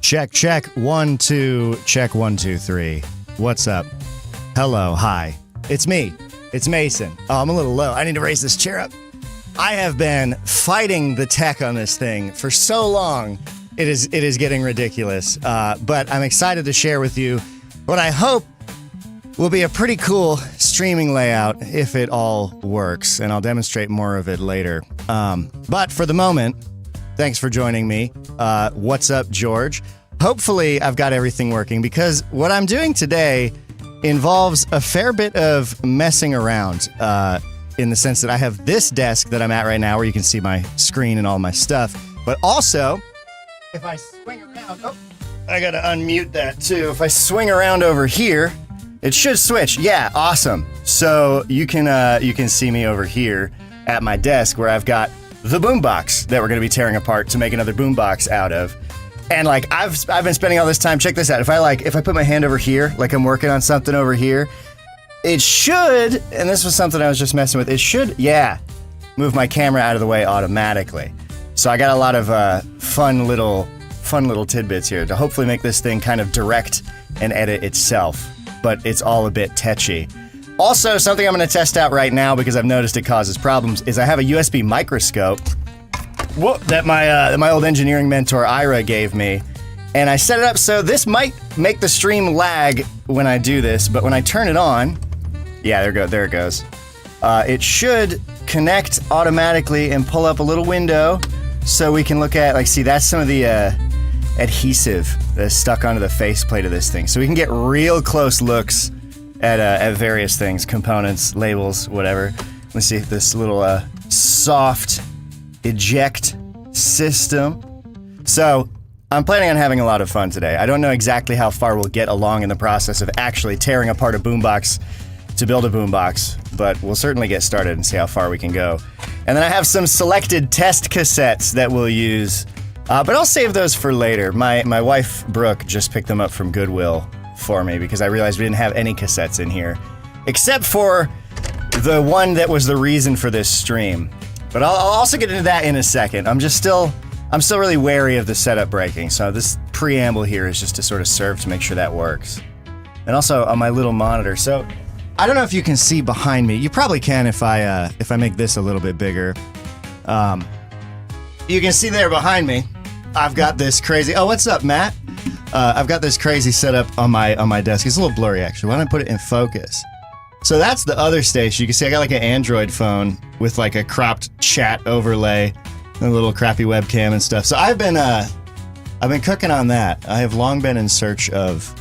Check, check, 1, 2, check, 1, 2, 3. What's up? Hello, hi. It's me. It's Mason. Oh, I'm a little low. I need to raise this chair up. I have been fighting the tech on this thing for so long. It is getting ridiculous. But I'm excited to share with you what I hope will be a pretty cool streaming layout if it all works, and I'll demonstrate more of it later. But for the moment, thanks for joining me. What's up, George? Hopefully I've got everything working, because what I'm doing today involves a fair bit of messing around, in the sense that I have this desk that I'm at right now where you can see my screen and all my stuff. But also, if I swing around, I gotta unmute that too. If I swing around over here, it should switch. Yeah, awesome. So you can see me over here at my desk where I've got the boombox that we're gonna be tearing apart to make another boombox out of. And like I've been spending all this time. Check this out. If I put my hand over here, like I'm working on something over here, it should, and this was something I was just messing with, it should, move my camera out of the way automatically. So I got a lot of fun little tidbits here to hopefully make this thing kind of direct and edit itself, but it's all a bit tetchy. Also, something I'm going to test out right now because I've noticed it causes problems is I have a USB microscope that my old engineering mentor Ira gave me, and I set it up so this might make the stream lag when I do this, but when I turn it on, there it goes. It should connect automatically and pull up a little window so we can look at, see, that's some of the adhesive that's stuck onto the faceplate of this thing. So we can get real close looks at various things, components, labels, whatever. Let's see if this little soft eject system. So I'm planning on having a lot of fun today. I don't know exactly how far we'll get along in the process of actually tearing apart a boombox to build a boombox, but we'll certainly get started and see how far we can go. And then I have some selected test cassettes that we'll use, but I'll save those for later. My wife, Brooke, just picked them up from Goodwill for me because I realized we didn't have any cassettes in here, except for the one that was the reason for this stream. But I'll also get into that in a second. I'm still really wary of the setup breaking, so this preamble here is just to sort of serve to make sure that works. And also on my little monitor, so I don't know if you can see behind me. You probably can if I make this a little bit bigger. You can see there behind me, I've got this crazy. Oh, what's up, Matt? I've got this crazy setup on my desk. It's a little blurry actually. Why don't I put it in focus? So that's the other station. You can see I got like an Android phone with like a cropped chat overlay and a little crappy webcam and stuff. So I've been cooking on that. I have long been in search of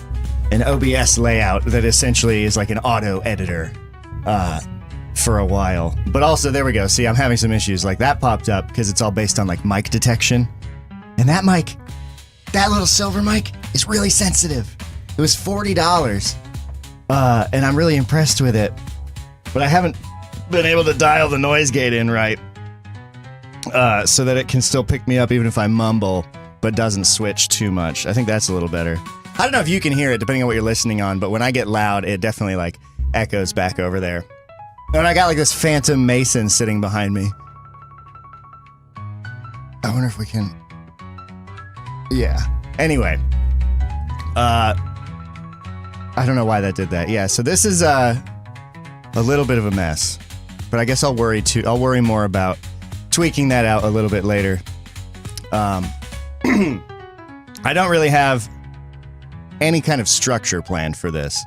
an OBS layout that essentially is like an auto editor for a while. But also, there we go. See, I'm having some issues. Like that popped up because it's all based on like mic detection. And that mic, that little silver mic is really sensitive. It was $40. And I'm really impressed with it. But I haven't been able to dial the noise gate in right. So that it can still pick me up even if I mumble, but doesn't switch too much. I think that's a little better. I don't know if you can hear it depending on what you're listening on, but when I get loud, it definitely like echoes back over there. And I got like this phantom Mason sitting behind me. I wonder if we can... Yeah. Anyway. I don't know why that did that. Yeah, so this is a little bit of a mess. But I guess I'll worry more about tweaking that out a little bit later. I don't really have any kind of structure planned for this.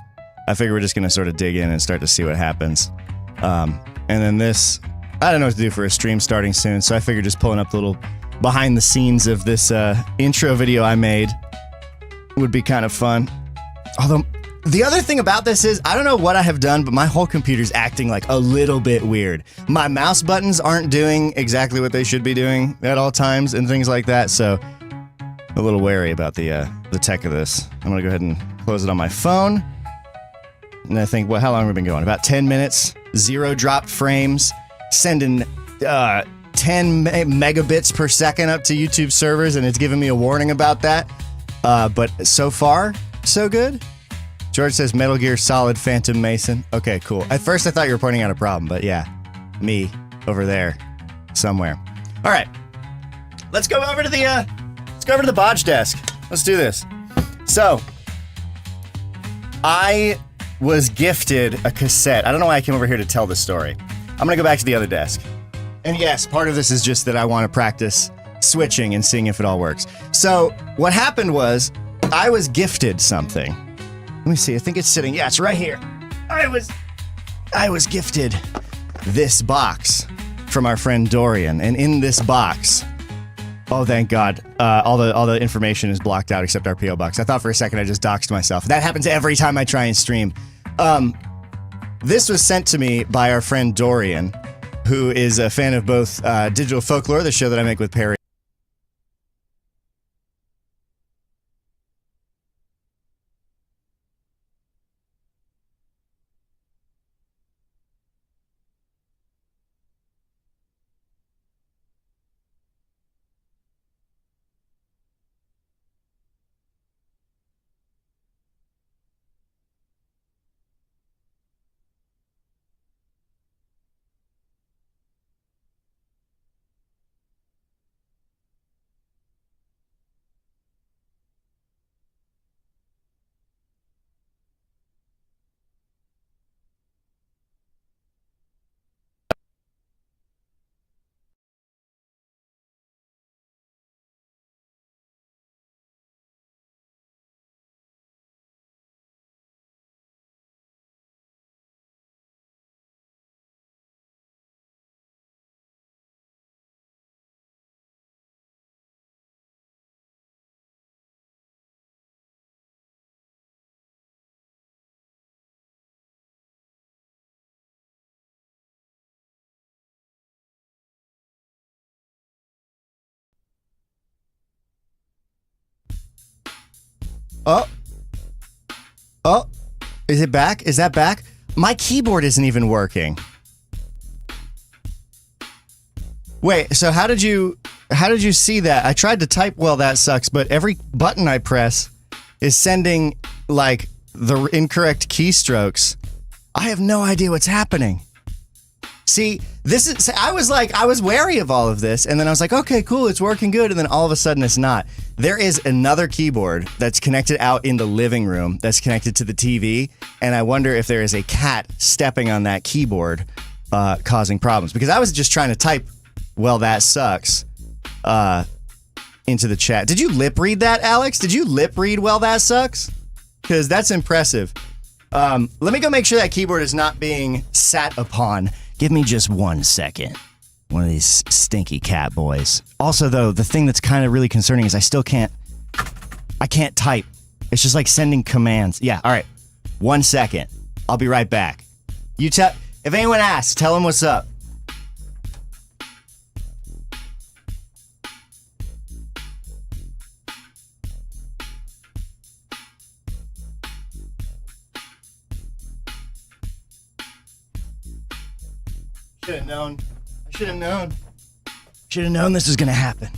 I figure we're just going to sort of dig in and start to see what happens. And then this, I don't know what to do for a stream starting soon, so I figured just pulling up the little behind the scenes of this intro video I made would be kind of fun. Although, the other thing about this is, I don't know what I have done, but my whole computer's acting like a little bit weird. My mouse buttons aren't doing exactly what they should be doing at all times and things like that, so a little wary about the tech of this. I'm gonna go ahead and close it on my phone. And I think, well, how long have we been going? About 10 minutes, 0 dropped frames, sending 10 megabits per second up to YouTube servers, and it's giving me a warning about that. But so far, so good. George says Metal Gear Solid Phantom Mason. Okay, cool. At first I thought you were pointing out a problem, but yeah, me over there somewhere. All right, let's go over to the bodge desk. Let's do this. So, I was gifted a cassette. I don't know why I came over here to tell this story. I'm going to go back to the other desk. And yes, part of this is just that I want to practice switching and seeing if it all works. So, what happened was, I was gifted something. Let me see, I think it's sitting, yeah, it's right here. I was gifted this box from our friend Dorian, and in this box, oh thank God, all the information is blocked out except our PO box. I thought for a second I just doxed myself. That happens every time I try and stream. This was sent to me by our friend Dorian, who is a fan of both Digital Folklore, the show that I make with Perry. Oh, is it back? Is that back? My keyboard isn't even working. Wait, so how did you see that? I tried to type, well, that sucks, but every button I press is sending, like, the incorrect keystrokes. I have no idea what's happening. See, I was wary of all of this, and then I was like, okay, cool, it's working good, and then all of a sudden it's not. There is another keyboard that's connected out in the living room that's connected to the TV, and I wonder if there is a cat stepping on that keyboard causing problems. Because I was just trying to type, well, that sucks, into the chat. Did you lip read that, Alex? Did you lip read, well, that sucks? Because that's impressive. Let me go make sure that keyboard is not being sat upon. Give me just 1 second. One of these stinky cat boys. Also, though, the thing that's kind of really concerning is I can't type. It's just like sending commands. Yeah, all right. 1 second. I'll be right back. If anyone asks, tell them what's up. Should have known. I should have known. Should have known this was going to happen.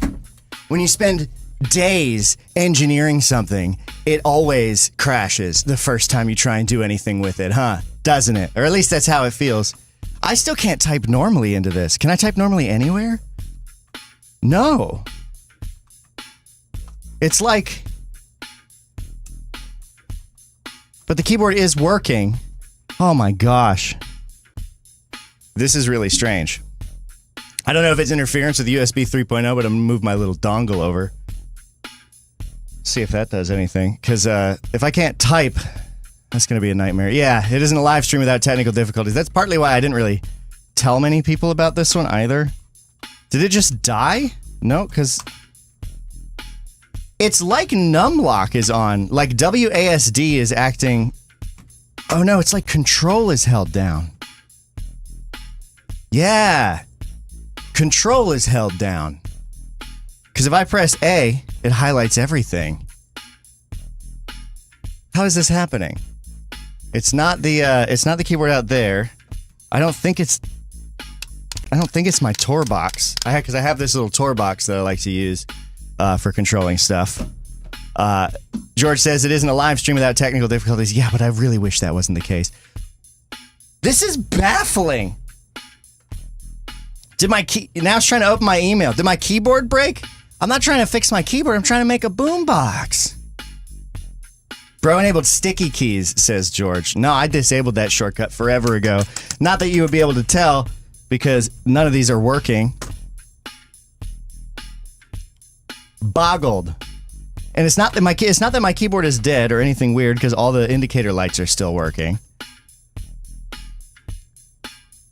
When you spend days engineering something, it always crashes the first time you try and do anything with it, huh? Doesn't it? Or at least that's how it feels. I still can't type normally into this. Can I type normally anywhere? No. It's like... But the keyboard is working. Oh my gosh. This is really strange. I don't know if it's interference with USB 3.0, but I'm gonna move my little dongle over. See if that does anything. Because if I can't type, that's gonna be a nightmare. Yeah, it isn't a live stream without technical difficulties. That's partly why I didn't really tell many people about this one either. Did it just die? No, because it's like numlock is on. Like WASD is acting... Oh no, it's like control is held down. Yeah. Control is held down. Because if I press A, it highlights everything. How is this happening? It's not the keyboard out there. I don't think it's my Tor box. Because I have this little Tor box that I like to use for controlling stuff. George says it isn't a live stream without technical difficulties. Yeah, but I really wish that wasn't the case. This is baffling. Now it's trying to open my email. Did my keyboard break? I'm not trying to fix my keyboard. I'm trying to make a boombox. Bro enabled sticky keys, says George. No, I disabled that shortcut forever ago. Not that you would be able to tell, because none of these are working. Boggled. And it's not that my keyboard is dead or anything weird, because all the indicator lights are still working.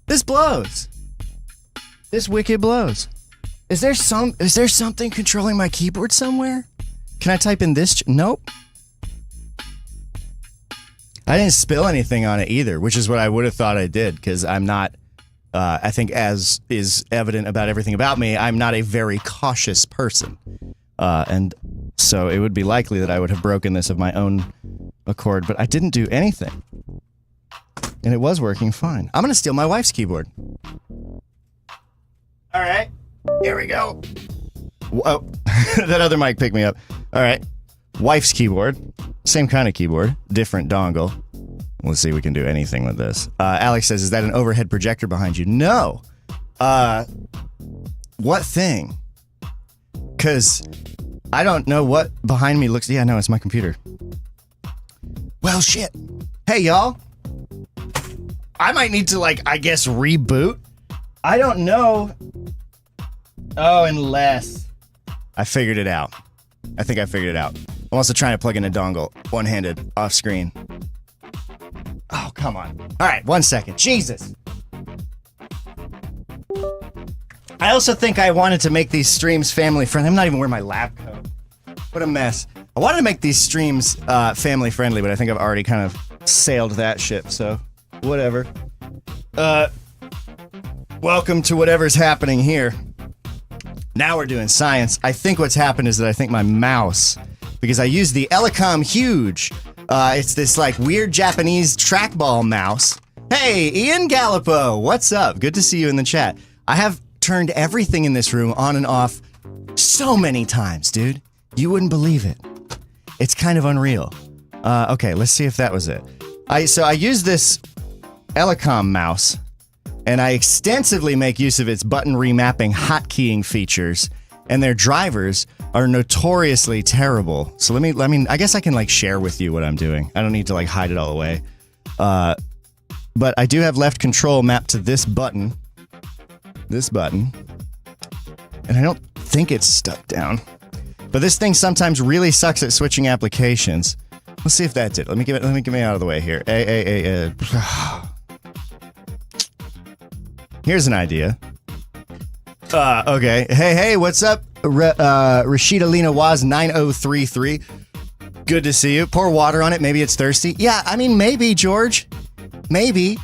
This blows. This wicked blows. Is there something controlling my keyboard somewhere? Can I type in this? Nope. I didn't spill anything on it either, which is what I would have thought I did, because I'm not, I think as is evident about everything about me, I'm not a very cautious person. And so it would be likely that I would have broken this of my own accord, but I didn't do anything. And it was working fine. I'm going to steal my wife's keyboard. All right. Here we go. Whoa. That other mic picked me up. All right. Wife's keyboard. Same kind of keyboard. Different dongle. Let's see if we can do anything with this. Alex says, is that an overhead projector behind you? No. What thing? Because I don't know what behind me looks... Yeah, no, it's my computer. Well, shit. Hey, y'all. I might need to, I guess, reboot. I don't know. Oh, unless... I figured it out. I think I figured it out. I'm also trying to plug in a dongle. One-handed, off screen. Oh, come on. All right, 1 second. Jesus. I also think I wanted to make these streams family friendly. I'm not even wearing my lab coat. What a mess. I wanted to make these streams family friendly, but I think I've already kind of sailed that ship, so whatever. Welcome to whatever's happening here. Now we're doing science. I think what's happened is that I think my mouse, because I used the Elecom Huge, it's this weird Japanese trackball mouse. Hey, Ian Gallipo, what's up? Good to see you in the chat. I have turned everything in this room on and off so many times, dude. You wouldn't believe it. It's kind of unreal. Okay, let's see if that was it. So I use this Elecom mouse, and I extensively make use of its button remapping hotkeying features, and their drivers are notoriously terrible. So let me, I guess I can share with you what I'm doing. I don't need to hide it all away. But I do have left control mapped to this button, and I don't think it's stuck down. But this thing sometimes really sucks at switching applications. Let's see if that's it. Let me get me out of the way here. Here's an idea. Okay. Hey, what's up? Rashida Lena Waz 9033. Good to see you. Pour water on it. Maybe it's thirsty. Yeah, I mean, maybe, George. Maybe.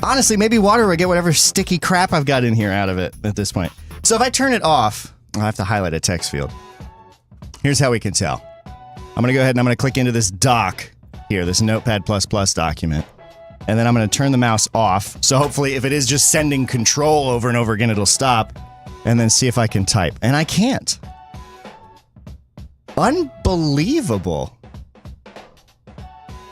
Honestly, maybe water will get whatever sticky crap I've got in here out of it at this point. So if I turn it off, I'll have to highlight a text field. Here's how we can tell. I'm going to go ahead and I'm going to click into this doc here, this Notepad++ document. And then I'm going to turn the mouse off. So hopefully if it is just sending control over and over again, it'll stop. And then see if I can type. And I can't. Unbelievable.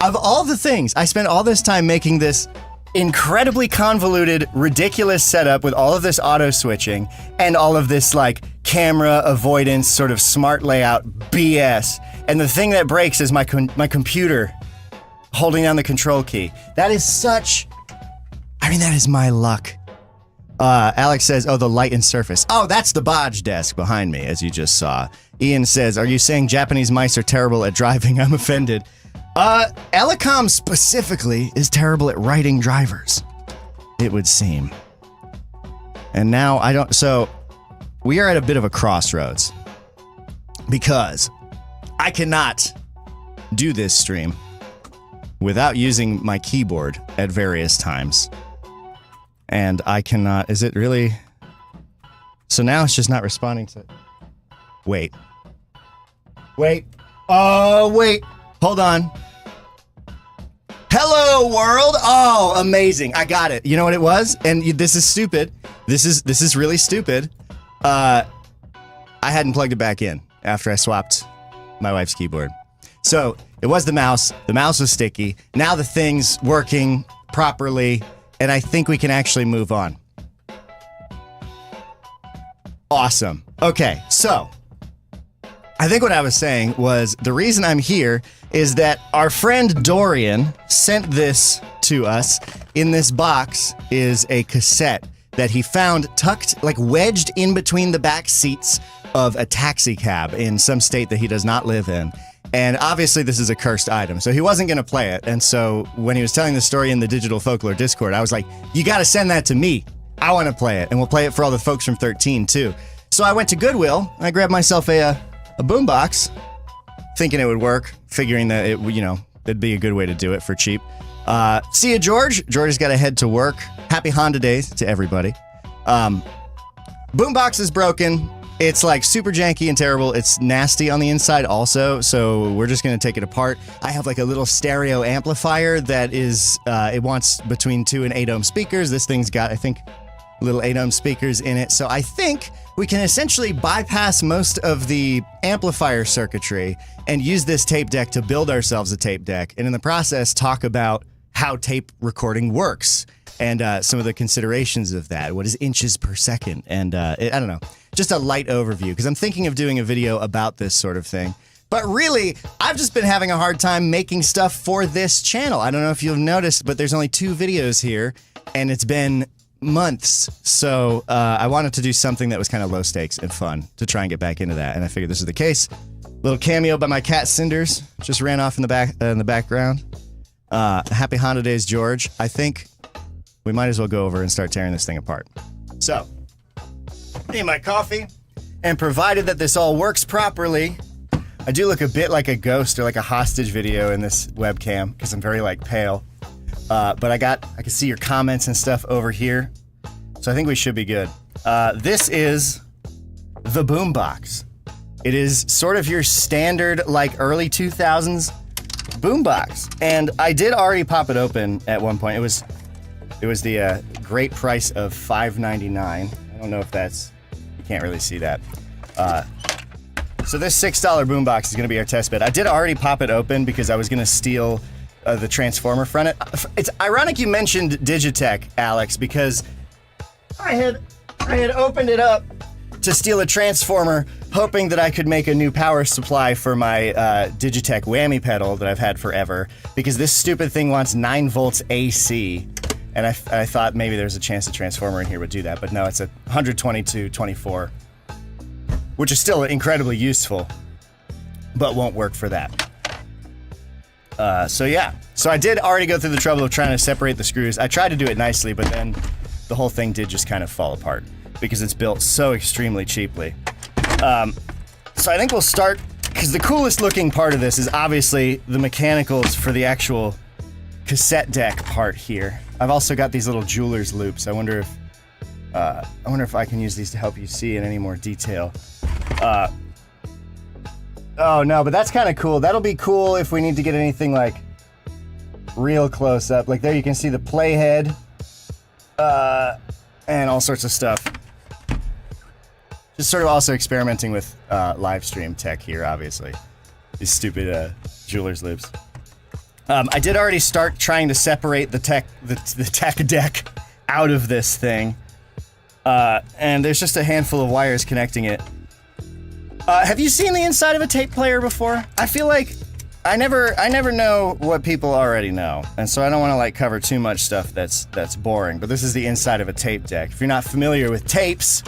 Of all the things, I spent all this time making this incredibly convoluted, ridiculous setup with all of this auto switching and all of this camera avoidance sort of smart layout BS. And the thing that breaks is my computer holding down the control key. That is such... I mean, that is my luck. Alex says, oh, the light and surface. Oh, that's the Bodge desk behind me, as you just saw. Ian says, are you saying Japanese mice are terrible at driving? I'm offended. Elecom specifically is terrible at writing drivers, it would seem. And now I don't... So, we are at a bit of a crossroads. Because I cannot do this stream without using my keyboard at various times. And I cannot... Is it really... So now it's just not responding to... Wait. Oh, wait. Hold on. Hello, world! Oh, amazing. I got it. You know what it was? And this is stupid. This is really stupid. I hadn't plugged it back in after I swapped my wife's keyboard. So, it was the mouse. The mouse was sticky. Now the thing's working properly, and I think we can actually move on. Awesome. Okay, so, I think what I was saying was the reason I'm here is that our friend Dorian sent this to us. In this box is a cassette that he found tucked, like wedged in between the back seats of a taxi cab in some state that he does not live in. And obviously this is a cursed item, so he wasn't going to play it. And so when he was telling the story in the Digital Folklore Discord, I was like, you got to send that to me. I want to play it, and we'll play it for all the folks from 13 too. So I went to Goodwill, and I grabbed myself a boombox, thinking it would work, figuring that it'd be a good way to do it for cheap. See ya, George. George has got to head to work. Happy Honda Days to everybody. Boombox is broken. It's like super janky and terrible. It's nasty on the inside also, so we're just gonna take it apart. I have like a little stereo amplifier that is, it wants between 2 and 8 ohm speakers. This thing's got, I think, little 8 ohm speakers in it. So I think we can essentially bypass most of the amplifier circuitry and use this tape deck to build ourselves a tape deck. And in the process, talk about how tape recording works and some of the considerations of that. What is inches per second? And I don't know, just a light overview, because I'm thinking of doing a video about this sort of thing. But really, I've just been having a hard time making stuff for this channel. I don't know if you've noticed, but there's only 2 videos here, and it's been months. So I wanted to do something that was kind of low stakes and fun to try and get back into that. And I figured this is the case. Little cameo by my cat Cinders, just ran off in the background. Happy Honda Days, George. I think we might as well go over and start tearing this thing apart. So, I need my coffee, and provided that this all works properly, I do look a bit like a ghost or like a hostage video in this webcam because I'm very like pale. But I can see your comments and stuff over here, so I think we should be good. This is the boombox. It is sort of your standard like early 2000s boombox, and I did already pop it open at one point. It was the great price of $5.99. I don't know if that's, you can't really see that. So this $6 boombox is going to be our test bed. I did already pop it open because I was going to steal the transformer from it. It's ironic you mentioned Digitech, Alex, because I had opened it up to steal a transformer, hoping that I could make a new power supply for my Digitech whammy pedal that I've had forever, because this stupid thing wants 9 volts AC. And I thought maybe there's a chance a transformer in here would do that, but no, it's a 122-24, which is still incredibly useful, but won't work for that. So yeah, so I did already go through the trouble of trying to separate the screws. I tried to do it nicely, but then the whole thing did just kind of fall apart because it's built so extremely cheaply. So I think we'll start, because the coolest looking part of this is obviously the mechanicals for the actual cassette deck part here. I've also got these little jeweler's loops. I wonder if I can use these to help you see in any more detail. Oh no, but that's kind of cool. That'll be cool if we need to get anything like real close up. Like there you can see the playhead, and all sorts of stuff. Just sort of also experimenting with live stream tech here, obviously. These stupid jeweler's loops. I did already start trying to separate the tech deck out of this thing. And there's just a handful of wires connecting it. Have you seen the inside of a tape player before? I feel like I never know what people already know, and so I don't want to like cover too much stuff that's boring. But this is the inside of a tape deck. If you're not familiar with tapes,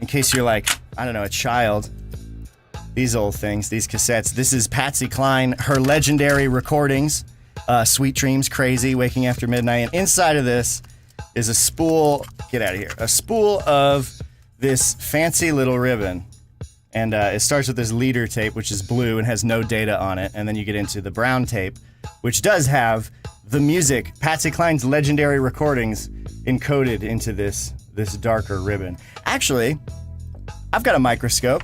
in case you're like, I don't know, a child, these old things, these cassettes. This is Patsy Cline, her legendary recordings, Sweet Dreams, Crazy, Waking After Midnight. And inside of this is a spool, get out of here, a spool of this fancy little ribbon. And it starts with this leader tape, which is blue and has no data on it. And then you get into the brown tape, which does have the music, Patsy Cline's legendary recordings, encoded into this darker ribbon. Actually, I've got a microscope.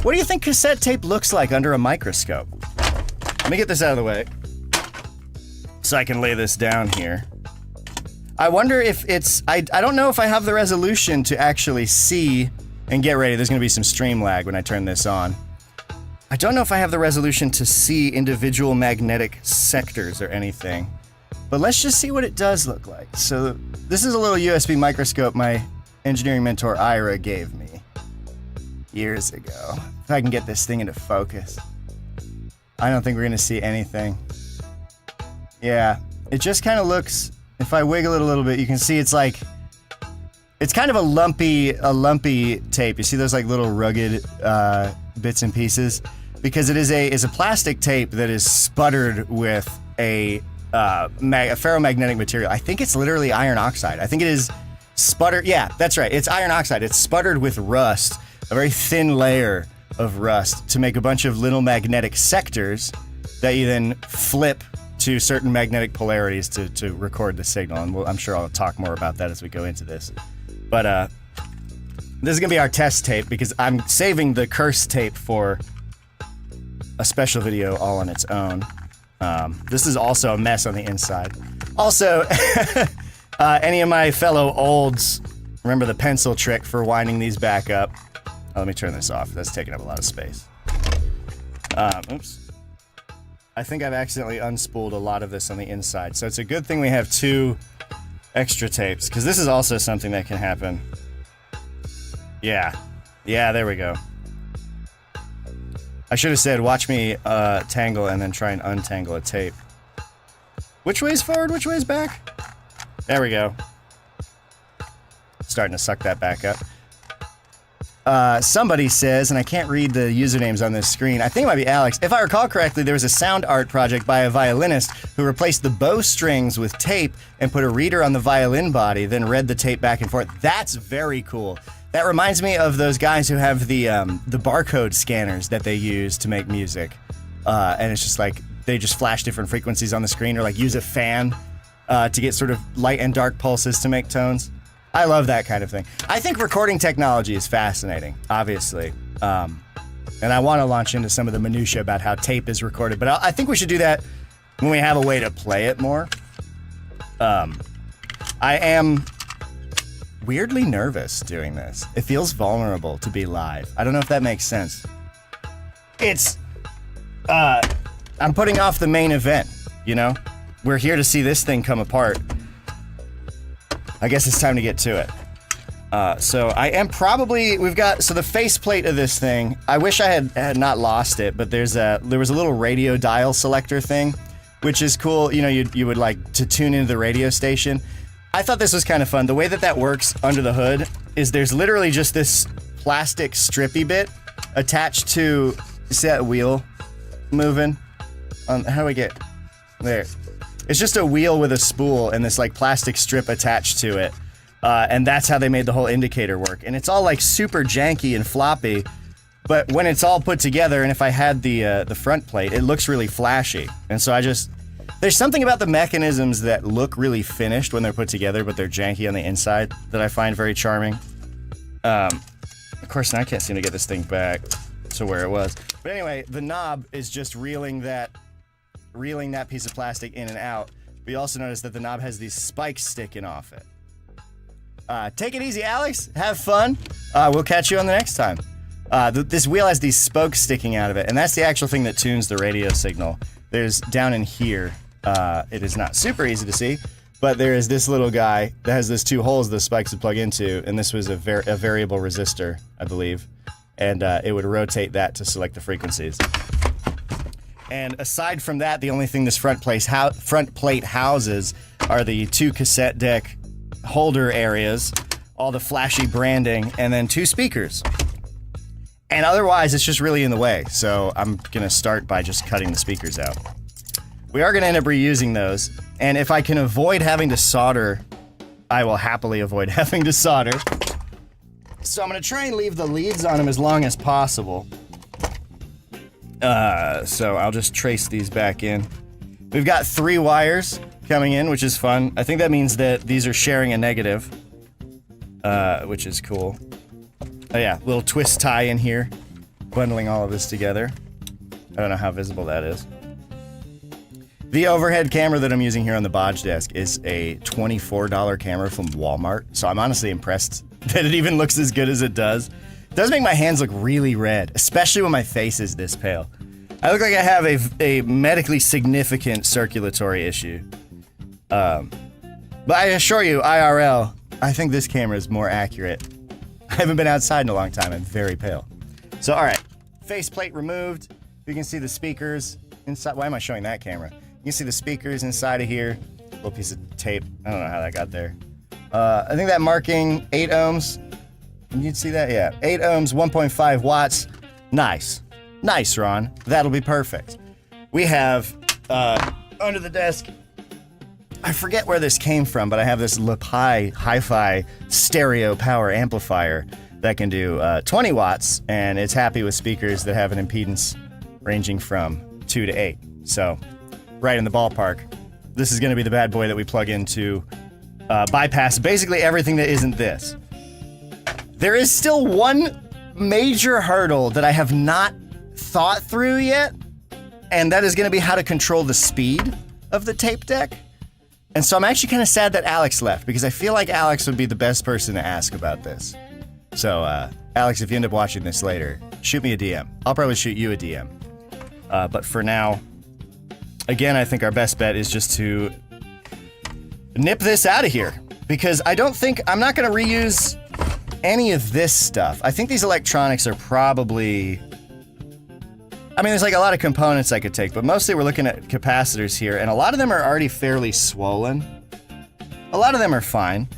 What do you think cassette tape looks like under a microscope? Let me get this out of the way so I can lay this down here. I wonder if it's, I don't know if I have the resolution to actually see, and get ready, there's gonna be some stream lag when I turn this on. I don't know if I have the resolution to see individual magnetic sectors or anything, but let's just see what it does look like. So this is a little USB microscope my engineering mentor Ira gave me. years ago. If I can get this thing into focus. I don't think we're gonna see anything. Yeah, it just kind of looks, if I wiggle it a little bit, you can see it's like, it's kind of a lumpy tape. You see those like little rugged bits and pieces? Because it is a plastic tape that is sputtered with a ferromagnetic material. I think it's literally iron oxide. I think it is sputtered. Yeah, that's right. It's iron oxide. It's sputtered with rust, a very thin layer of rust to make a bunch of little magnetic sectors that you then flip to certain magnetic polarities to record the signal. And I'm sure I'll talk more about that as we go into this. But this is going to be our test tape because I'm saving the curse tape for a special video all on its own. This is also a mess on the inside. Also, any of my fellow olds remember the pencil trick for winding these back up? Oh, let me turn this off. That's taking up a lot of space. Oops. I think I've accidentally unspooled a lot of this on the inside, so it's a good thing we have 2 extra tapes, because this is also something that can happen. Yeah, there we go. I should have said, watch me tangle and then try and untangle a tape. Which way's forward, which way's back? There we go. Starting to suck that back up. Somebody says, and I can't read the usernames on this screen, I think it might be Alex. If I recall correctly, there was a sound art project by a violinist who replaced the bow strings with tape and put a reader on the violin body, then read the tape back and forth. That's very cool. That reminds me of those guys who have the barcode scanners that they use to make music. And it's just like, they just flash different frequencies on the screen, or like use a fan to get sort of light and dark pulses to make tones. I love that kind of thing. I think recording technology is fascinating, obviously. And I want to launch into some of the minutiae about how tape is recorded, but I think we should do that when we have a way to play it more. I am weirdly nervous doing this. It feels vulnerable to be live. I don't know if that makes sense. It's, I'm putting off the main event, you know? We're here to see this thing come apart. I guess it's time to get to it. So I am probably, so the faceplate of this thing, I wish I had not lost it, but there was a little radio dial selector thing, which is cool. You know, you would like to tune into the radio station. I thought this was kind of fun. The way that works under the hood is there's literally just this plastic strippy bit attached to, you see that wheel moving? How do we get, there. It's just a wheel with a spool and this like plastic strip attached to it. And that's how they made the whole indicator work. And it's all like super janky and floppy, but when it's all put together, and if I had the front plate, it looks really flashy. And so there's something about the mechanisms that look really finished when they're put together, but they're janky on the inside that I find very charming. Of course, now I can't seem to get this thing back to where it was. But anyway, the knob is just reeling that piece of plastic in and out. We also notice that the knob has these spikes sticking off it. Take it easy, Alex. Have fun. We'll catch you on the next time. This wheel has these spokes sticking out of it, and that's the actual thing that tunes the radio signal. There's down in here, it is not super easy to see, but there is this little guy that has these 2 holes the spikes would plug into, and this was a variable resistor, I believe, and it would rotate that to select the frequencies. And aside from that, the only thing this front plate houses are the 2 cassette deck holder areas, all the flashy branding, and then 2 speakers. And otherwise, it's just really in the way, so I'm gonna start by just cutting the speakers out. We are gonna end up reusing those, and if I can avoid having to solder, I will happily avoid having to solder. So I'm gonna try and leave the leads on them as long as possible. So I'll just trace these back in. We've got 3 wires coming in, which is fun. I think that means that these are sharing a negative, which is cool. Oh yeah, little twist tie in here, bundling all of this together. I don't know how visible that is. The overhead camera that I'm using here on the Bodge desk is a $24 camera from Walmart, so I'm honestly impressed that it even looks as good as it does. It does make my hands look really red, especially when my face is this pale. I look like I have a medically significant circulatory issue. But I assure you, IRL, I think this camera is more accurate. I haven't been outside in a long time. I'm very pale. So, all right, faceplate removed. You can see the speakers inside. Why am I showing that camera? You can see the speakers inside of here. Little piece of tape. I don't know how that got there. I think that marking 8 ohms. Can you see that? Yeah, 8 ohms, 1.5 watts. Nice. Nice, Ron. That'll be perfect. We have, under the desk, I forget where this came from, but I have this Lepi hi-fi stereo power amplifier that can do 20 watts, and it's happy with speakers that have an impedance ranging from 2 to 8. So, right in the ballpark. This is going to be the bad boy that we plug into bypass basically everything that isn't this. There is still one major hurdle that I have not thought through yet, and that is going to be how to control the speed of the tape deck. And so I'm actually kind of sad that Alex left, because I feel like Alex would be the best person to ask about this. So, Alex, if you end up watching this later, shoot me a DM. I'll probably shoot you a DM. But for now, again, I think our best bet is just to nip this out of here, because I'm not going to reuse any of this stuff. I think these electronics are probably, I mean, there's like a lot of components I could take, but mostly we're looking at capacitors here, and a lot of them are already fairly swollen. A lot of them are fine.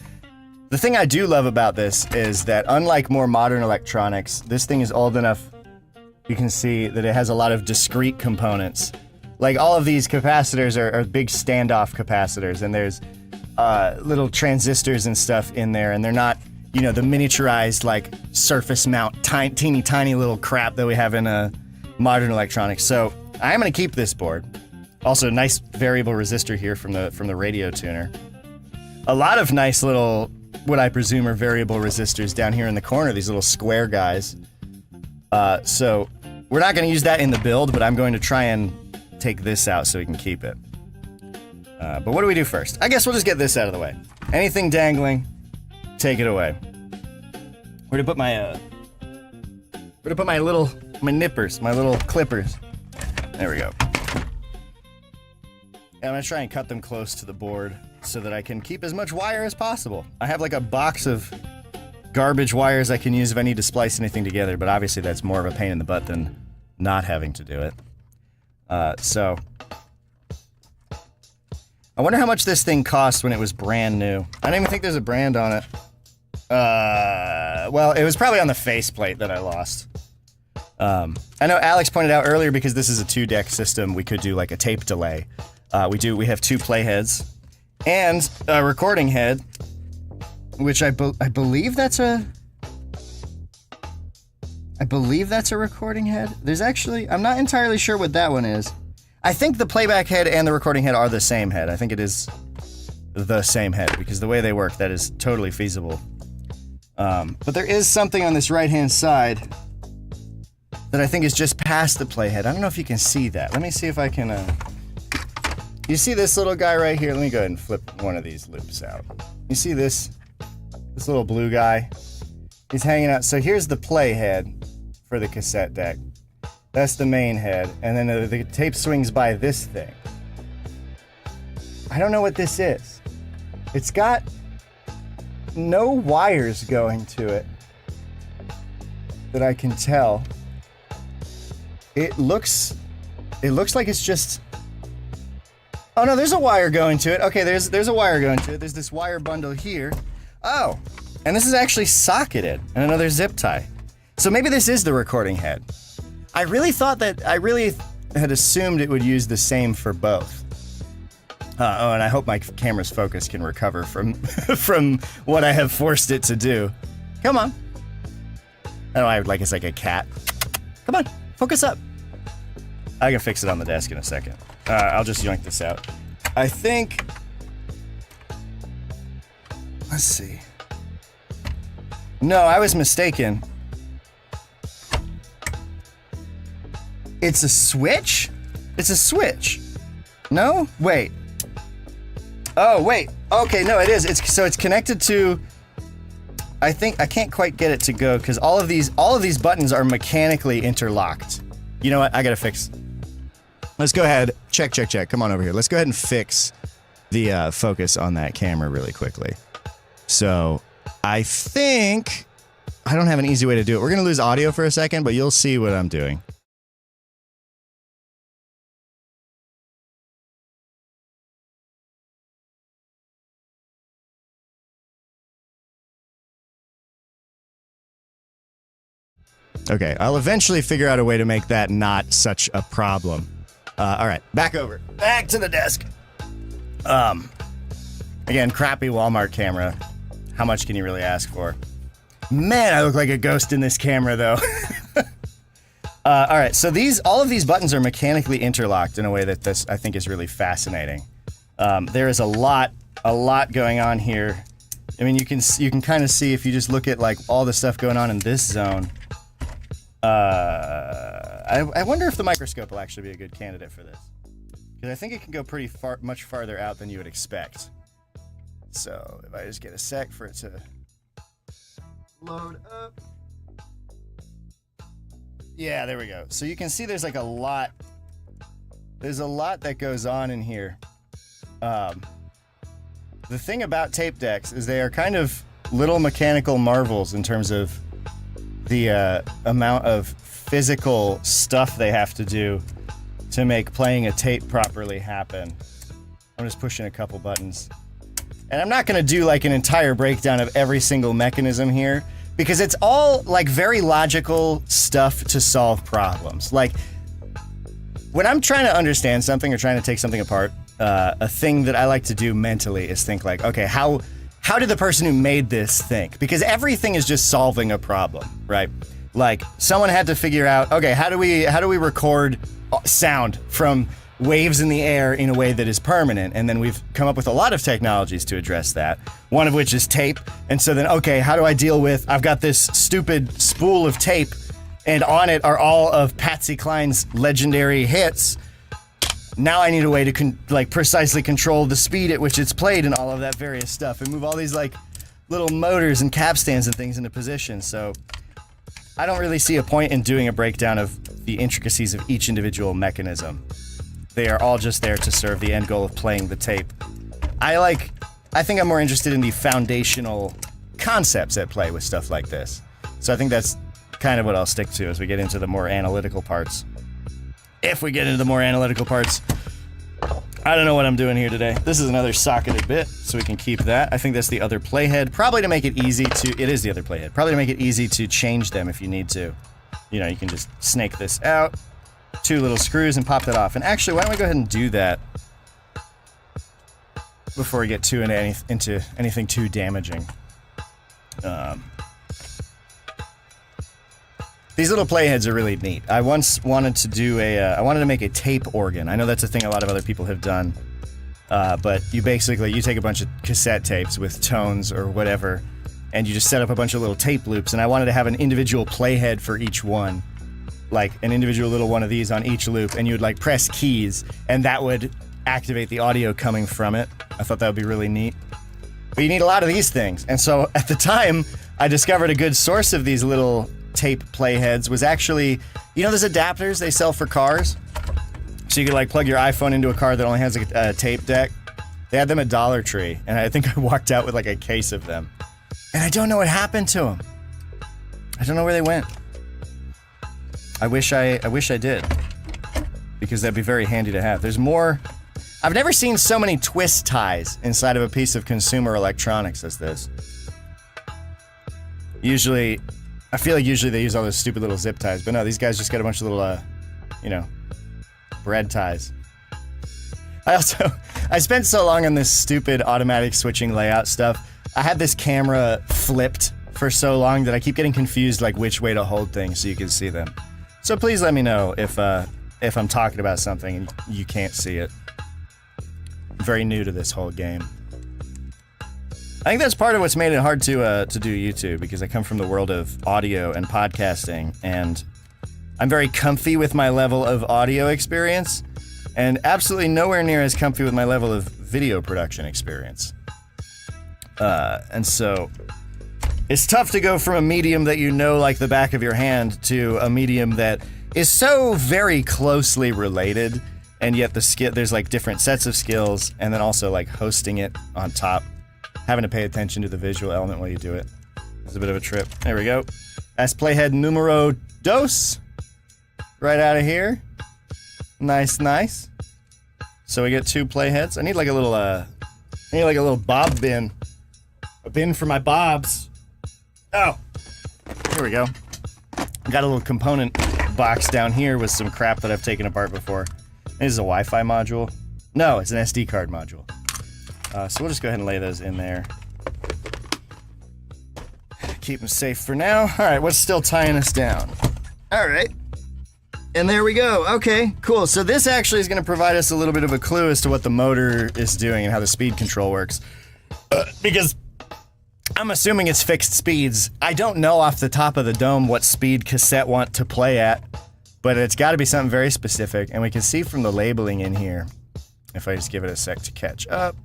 The thing I do love about this is that, unlike more modern electronics, this thing is old enough, you can see that it has a lot of discrete components. Like, all of these capacitors are big standoff capacitors, and there's little transistors and stuff in there, and they're not, you know, the miniaturized, like, surface mount, teeny tiny little crap that we have in modern electronics. So I am going to keep this board. Also, nice variable resistor here from the radio tuner. A lot of nice little, what I presume are variable resistors down here in the corner, these little square guys. So we're not going to use that in the build, but I'm going to try and take this out so we can keep it. But what do we do first? I guess we'll just get this out of the way. Anything dangling, take it away. Where to put my my nippers, my little clippers. There we go. And I'm gonna try and cut them close to the board so that I can keep as much wire as possible. I have like a box of garbage wires I can use if I need to splice anything together, but obviously that's more of a pain in the butt than not having to do it. So I wonder how much this thing cost when it was brand new. I don't even think there's a brand on it. Well, it was probably on the faceplate that I lost. I know Alex pointed out earlier, because this is a 2-deck system, we could do like a tape delay. We have 2 playheads and a recording head, which I believe that's a recording head. There's actually, I'm not entirely sure what that one is. I think the playback head and the recording head are the same head. I think it is the same head, because the way they work, that is totally feasible. But there is something on this right-hand side that I think is just past the playhead. I don't know if you can see that. Let me see if I can, you see this little guy right here? Let me go ahead and flip one of these loops out. You see this little blue guy? He's hanging out. So here's the playhead for the cassette deck. That's the main head. And then the tape swings by this thing. I don't know what this is. It's got no wires going to it that I can tell. It looks like it's just, oh no, there's a wire going to it. Okay, there's a wire going to it. There's this wire bundle here. Oh, and this is actually socketed and another zip tie. So maybe this is the recording head. I really had assumed it would use the same for both. Oh, and I hope my camera's focus can recover from from what I have forced it to do. Come on. I know, like it's like a cat. Come on, focus up. I can fix it on the desk in a second. I'll just yoink this out. I think, let's see. No, I was mistaken. It's a switch? It's a switch. No? Wait. Oh, wait. Okay, no, it is. It's connected to, I think, I can't quite get it to go, because all of these buttons are mechanically interlocked. You know what? I gotta fix. Let's go ahead. Check. Come on over here. Let's go ahead and fix the focus on that camera really quickly. So, I think I don't have an easy way to do it. We're going to lose audio for a second, but you'll see what I'm doing. Okay, I'll eventually figure out a way to make that not such a problem. All right, back to the desk. Again, crappy Walmart camera. How much can you really ask for? Man, I look like a ghost in this camera, though. All right, so all of these buttons are mechanically interlocked in a way that this I think is really fascinating. There is a lot going on here. I mean, you can kind of see if you just look at like all the stuff going on in this zone. I wonder if the microscope will actually be a good candidate for this, because I think it can go much farther out than you would expect. So if I just get a sec for it to load up. Yeah, there we go. So you can see there's like a lot. There's a lot that goes on in here. The thing about tape decks is they are kind of little mechanical marvels in terms of the amount of physical stuff they have to do to make playing a tape properly happen. I'm just pushing a couple buttons. And I'm not going to do like an entire breakdown of every single mechanism here, because it's all like very logical stuff to solve problems. Like when I'm trying to understand something or trying to take something apart, a thing that I like to do mentally is think like, okay, how did the person who made this think? Because everything is just solving a problem, right? Like someone had to figure out, okay, how do we record sound from waves in the air in a way that is permanent? And then we've come up with a lot of technologies to address that, one of which is tape. And so then, okay, how do I deal with, I've got this stupid spool of tape and on it are all of Patsy Cline's legendary hits. Now I need a way to precisely control the speed at which it's played and all of that various stuff, and move all these like little motors and capstans and things into position. So I don't really see a point in doing a breakdown of the intricacies of each individual mechanism. They are all just there to serve the end goal of playing the tape. I think I'm more interested in the foundational concepts at play with stuff like this. So I think that's kind of what I'll stick to as we get into the more analytical parts. If we get into the more analytical parts, I don't know what I'm doing here today. This is another socketed bit, so we can keep that. I think that's the other playhead, probably to make it easy to, it is the other playhead, probably to make it easy to change them if you need to. You know, you can just snake this out, 2 little screws, and pop that off. And actually, why don't we go ahead and do that before we get too into anything too damaging. These little playheads are really neat. I once wanted to do I wanted to make a tape organ. I know that's a thing a lot of other people have done. But you take a bunch of cassette tapes with tones or whatever, and you just set up a bunch of little tape loops, and I wanted to have an individual playhead for each one. Like an individual little one of these on each loop, and you would like press keys, and that would activate the audio coming from it. I thought that would be really neat. But you need a lot of these things. And so at the time, I discovered a good source of these little tape playheads was actually, you know those adapters they sell for cars? So you could like plug your iPhone into a car that only has a tape deck? They had them at Dollar Tree, and I think I walked out with like a case of them. And I don't know what happened to them. I don't know where they went. I wish I did, because that'd be very handy to have. There's more. I've never seen so many twist ties inside of a piece of consumer electronics as this. I feel like usually they use all those stupid little zip ties, but no, these guys just got a bunch of little, bread ties. I spent so long on this stupid automatic switching layout stuff. I had this camera flipped for so long that I keep getting confused like which way to hold things so you can see them. So please let me know if I'm talking about something and you can't see it. I'm very new to this whole game. I think that's part of what's made it hard to do YouTube, because I come from the world of audio and podcasting, and I'm very comfy with my level of audio experience, and absolutely nowhere near as comfy with my level of video production experience. And so it's tough to go from a medium that you know like the back of your hand to a medium that is so very closely related, and yet there's like different sets of skills, and then also like hosting it on top, having to pay attention to the visual element while you do it. It's a bit of a trip. There we go. That's playhead numero dos. Right out of here. Nice, nice. So we get 2 playheads. I need like a little bob bin. A bin for my bobs. Oh. Here we go. Got a little component box down here with some crap that I've taken apart before. This is a Wi-Fi module. No, it's an SD card module. So we'll just go ahead and lay those in there. Keep them safe for now. All right, what's still tying us down? All right. And there we go. Okay, cool. So this actually is going to provide us a little bit of a clue as to what the motor is doing and how the speed control works. Because I'm assuming it's fixed speeds. I don't know off the top of the dome what speed cassette want to play at, but it's got to be something very specific. And we can see from the labeling in here, if I just give it a sec to catch up,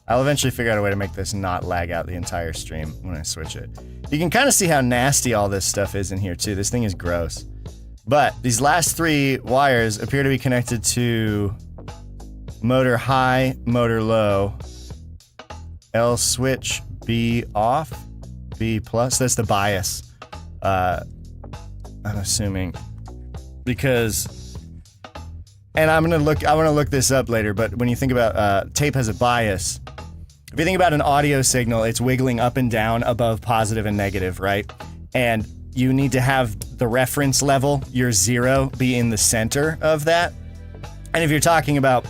I'll eventually figure out a way to make this not lag out the entire stream when I switch it. You can kind of see how nasty all this stuff is in here too. This thing is gross. But these last 3 wires appear to be connected to motor high, motor low, L switch, B off, B plus. That's the bias. I'm assuming. Because, and I want to look this up later, but when you think about tape has a bias, if you think about an audio signal, it's wiggling up and down above positive and negative, right? And you need to have the reference level, your 0, be in the center of that. And if you're talking about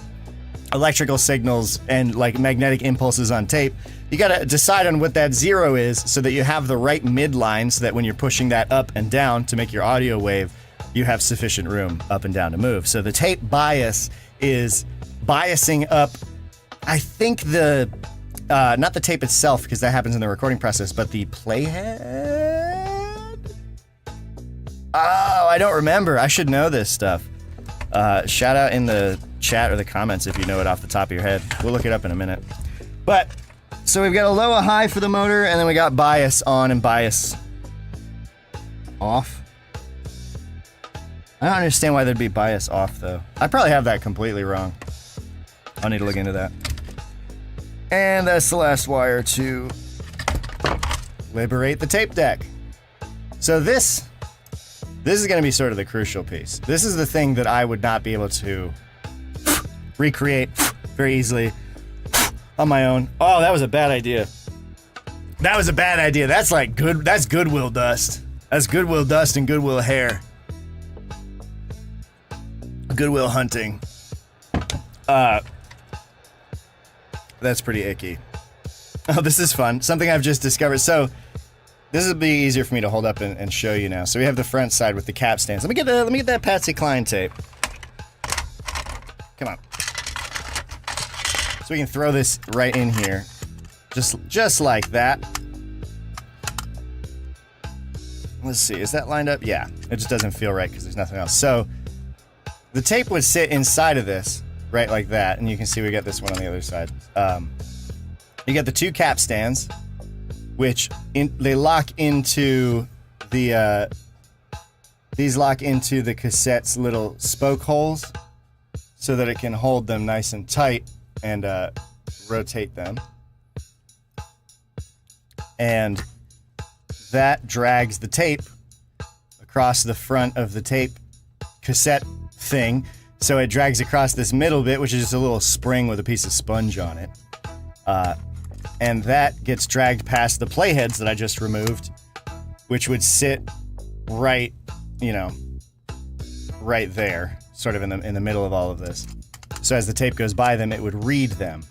electrical signals and like magnetic impulses on tape, you gotta decide on what that 0 is so that you have the right midline so that when you're pushing that up and down to make your audio wave, you have sufficient room up and down to move. So the tape bias is biasing up, I think not the tape itself, because that happens in the recording process, but the playhead? Oh, I don't remember. I should know this stuff. Shout out in the chat or the comments if you know it off the top of your head. We'll look it up in a minute. But, so we've got a low, a high for the motor, and then we got bias on and bias off. I don't understand why there'd be bias off, though. I probably have that completely wrong. I'll need to look into that. And that's the last wire to liberate the tape deck. So this is going to be sort of the crucial piece. This is the thing that I would not be able to recreate very easily on my own. Oh, that was a bad idea. That was a bad idea. That's like that's Goodwill dust. That's Goodwill dust and Goodwill hair. Goodwill hunting. That's pretty icky. Oh, this is fun. Something I've just discovered. So this will be easier for me to hold up and show you now. So we have the front side with the cap stands. Let me get that Patsy Cline tape. Come on. So we can throw this right in here. Just like that. Let's see, is that lined up? Yeah, it just doesn't feel right because there's nothing else. So the tape would sit inside of this, right like that, and you can see we got this one on the other side. You got the 2 cap stands, which they lock into the these lock into the cassette's little spoke holes so that it can hold them nice and tight and rotate them. And that drags the tape across the front of the tape cassette thing. So it drags across this middle bit, which is just a little spring with a piece of sponge on it. And that gets dragged past the playheads that I just removed, which would sit right, right there, sort of in the middle of all of this. So as the tape goes by them, it would read them.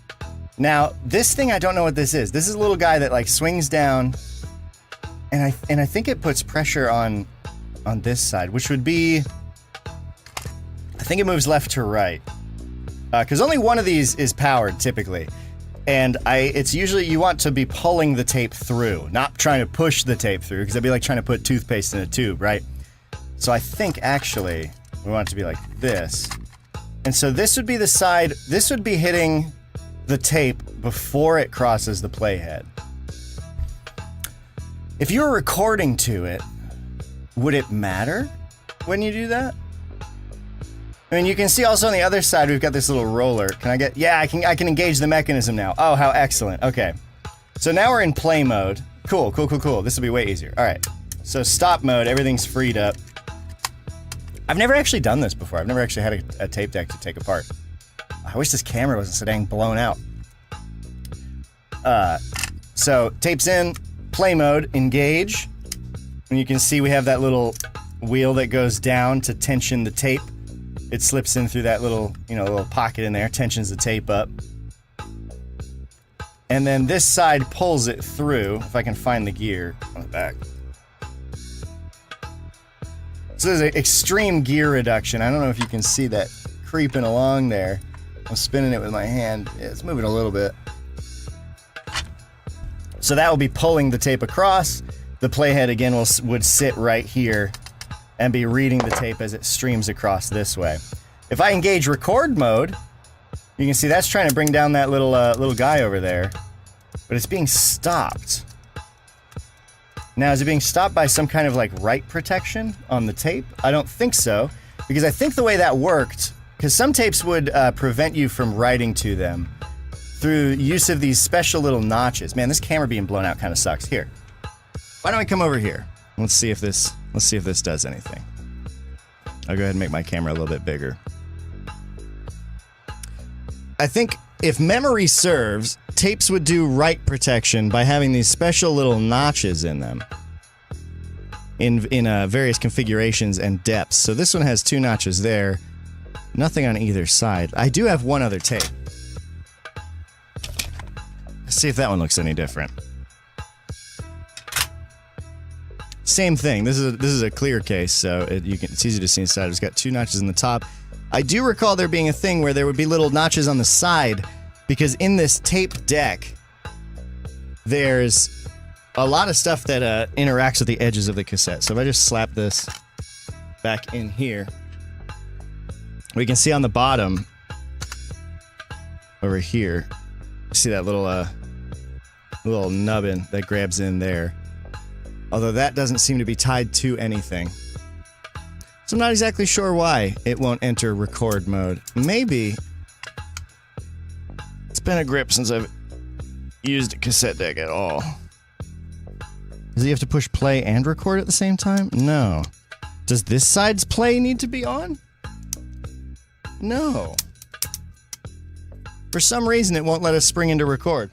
Now, this thing, I don't know what this is. This is a little guy that like swings down, and I think it puts pressure on this side, which would be, I think it moves left to right, because only one of these is powered typically. And it's usually, you want to be pulling the tape through, not trying to push the tape through, because it'd be like trying to put toothpaste in a tube, right? So I think actually we want it to be like this. And so this would be the side, this would be hitting the tape before it crosses the playhead. If you were recording to it, would it matter when you do that? I mean, you can see also on the other side, we've got this little roller. Can I get, yeah, I can engage the mechanism now. Oh, how excellent. Okay. So now we're in play mode. Cool. This will be way easier. All right. So stop mode, everything's freed up. I've never actually done this before. I've never actually had a tape deck to take apart. I wish this camera wasn't so dang blown out. So tape's in, play mode, engage. And you can see we have that little wheel that goes down to tension the tape. It slips in through that little, little pocket in there, tensions the tape up. And then this side pulls it through, if I can find the gear on the back. So there's an extreme gear reduction. I don't know if you can see that creeping along there. I'm spinning it with my hand. Yeah, it's moving a little bit. So that will be pulling the tape across. The playhead again would sit right here and be reading the tape as it streams across this way. If I engage record mode, you can see that's trying to bring down that little guy over there, but it's being stopped. Now, is it being stopped by some kind of like write protection on the tape? I don't think so, because I think the way that worked, because some tapes would prevent you from writing to them through use of these special little notches. Man, this camera being blown out kind of sucks. Here, why don't we come over here? Let's see if this does anything. I'll go ahead and make my camera a little bit bigger. I think if memory serves, tapes would do write protection by having these special little notches in them in various configurations and depths. So this one has 2 notches there, nothing on either side. I do have one other tape. Let's see if that one looks any different. Same thing. This is a clear case, so it's easy to see inside. It's got 2 notches in the top. I do recall there being a thing where there would be little notches on the side, because in this tape deck, there's a lot of stuff that interacts with the edges of the cassette. So if I just slap this back in here, we can see on the bottom over here, see that little nubbin that grabs in there. Although that doesn't seem to be tied to anything. So I'm not exactly sure why it won't enter record mode. Maybe it's been a grip since I've used a cassette deck at all. Does he have to push play and record at the same time? No. Does this side's play need to be on? No. For some reason, it won't let us spring into record.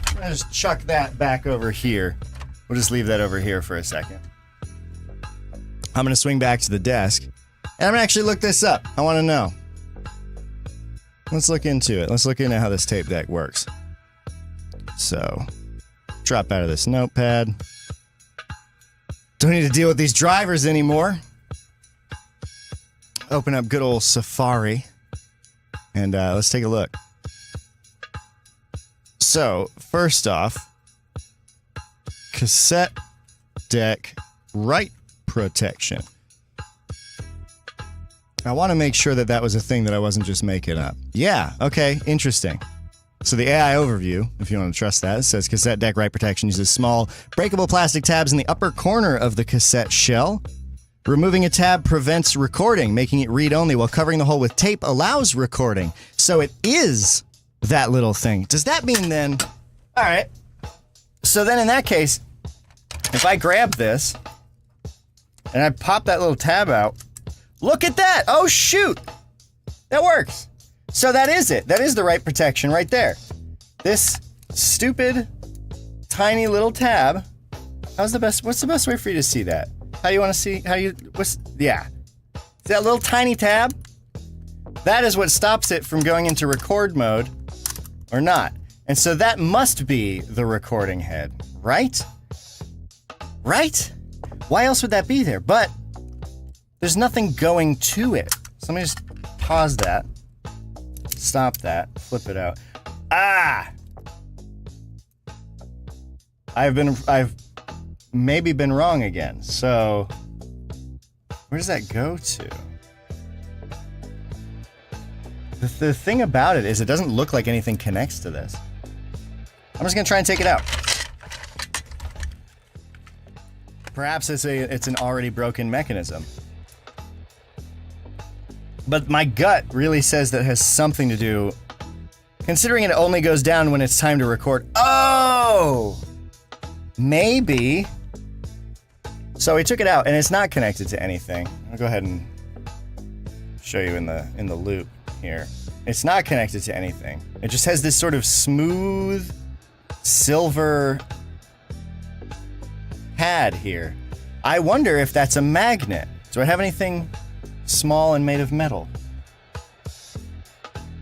I'm gonna just chuck that back over here. We'll just leave that over here for a second. I'm gonna swing back to the desk, and I'm gonna actually look this up. I wanna know. Let's look into it. Let's look into how this tape deck works. So, drop out of this notepad. Don't need to deal with these drivers anymore. Open up good old Safari, and let's take a look. So, first off, cassette deck write protection. I want to make sure that was a thing that I wasn't just making up. Yeah, okay, interesting. So the AI overview, if you want to trust that, says cassette deck write protection uses small breakable plastic tabs in the upper corner of the cassette shell. Removing a tab prevents recording, making it read-only, while covering the hole with tape allows recording. So it is that little thing. Does that mean then... All right. So then in that case, if I grab this, and I pop that little tab out, look at that! Oh, shoot! That works. So that is it. That is the write protection right there. This stupid, tiny little tab. What's the best way for you to see that? How do you want to see, yeah. See that little tiny tab? That is what stops it from going into record mode or not. And so that must be the recording head, right? Right? Why else would that be there? But there's nothing going to it. So let me just pause that. Stop that. Flip it out. Ah! I've maybe been wrong again. So where does that go to? The thing about it is it doesn't look like anything connects to this. I'm just gonna try and take it out. Perhaps it's an already broken mechanism. But my gut really says that it has something to do, considering it only goes down when it's time to record. Oh! Oh, maybe. So we took it out, and it's not connected to anything. I'll go ahead and show you in the loop here. It's not connected to anything. It just has this sort of smooth silver pad here. I wonder if that's a magnet. Do I have anything small and made of metal?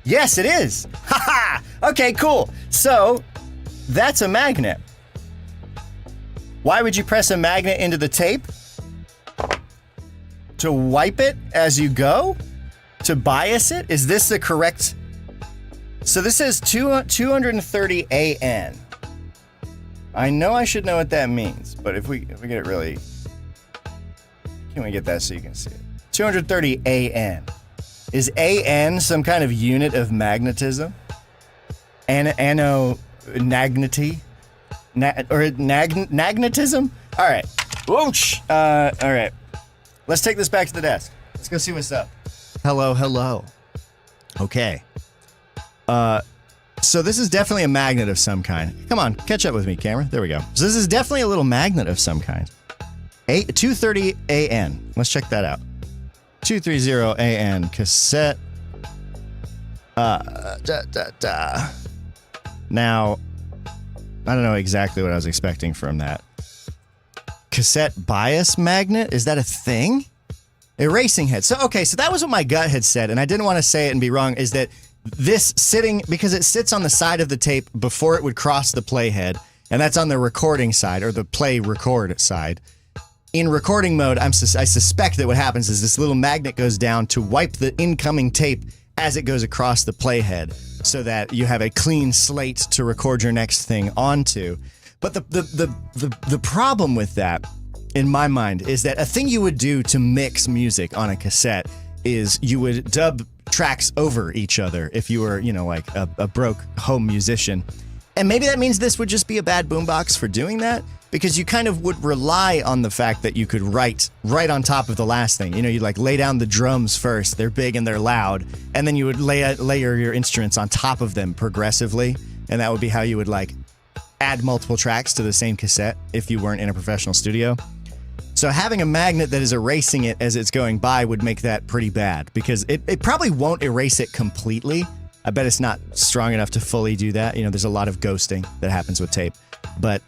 Yes, it is. Haha. Okay, cool. So that's a magnet. Why would you press a magnet into the tape? To wipe it as you go? To bias it? Is this the correct? So this says 230 AN. I know I should know what that means, but if we get it really, can we get that so you can see it? 230 AN. Is AN some kind of unit of magnetism? Nagnety? Magnetism? All right. Whoosh. All right. Let's take this back to the desk. Let's go see what's up. Hello. Okay. So this is definitely a magnet of some kind. Come on, catch up with me, camera. There we go. So this is definitely a little magnet of some kind. 230 AN. Let's check that out. 230 AN cassette. Now, I don't know exactly what I was expecting from that. Cassette bias magnet? Is that a thing? Erasing head. So, okay, so that was what my gut had said, and I didn't want to say it and be wrong, is that this sitting, because it sits on the side of the tape before it would cross the play head, and that's on the recording side, or the play record side. In recording mode, I suspect that what happens is this little magnet goes down to wipe the incoming tape as it goes across the playhead, so that you have a clean slate to record your next thing onto. But the problem with that, in my mind, is that a thing you would do to mix music on a cassette is you would dub tracks over each other if you were, you know, like a broke home musician. And maybe that means this would just be a bad boombox for doing that, because you kind of would rely on the fact that you could write right on top of the last thing. You know, you like lay down the drums first, they're big and they're loud, and then you would layer your instruments on top of them progressively, and that would be how you would like add multiple tracks to the same cassette if you weren't in a professional studio. So having a magnet that is erasing it as it's going by would make that pretty bad, because it probably won't erase it completely. I bet it's not strong enough to fully do that. You know, there's a lot of ghosting that happens with tape, but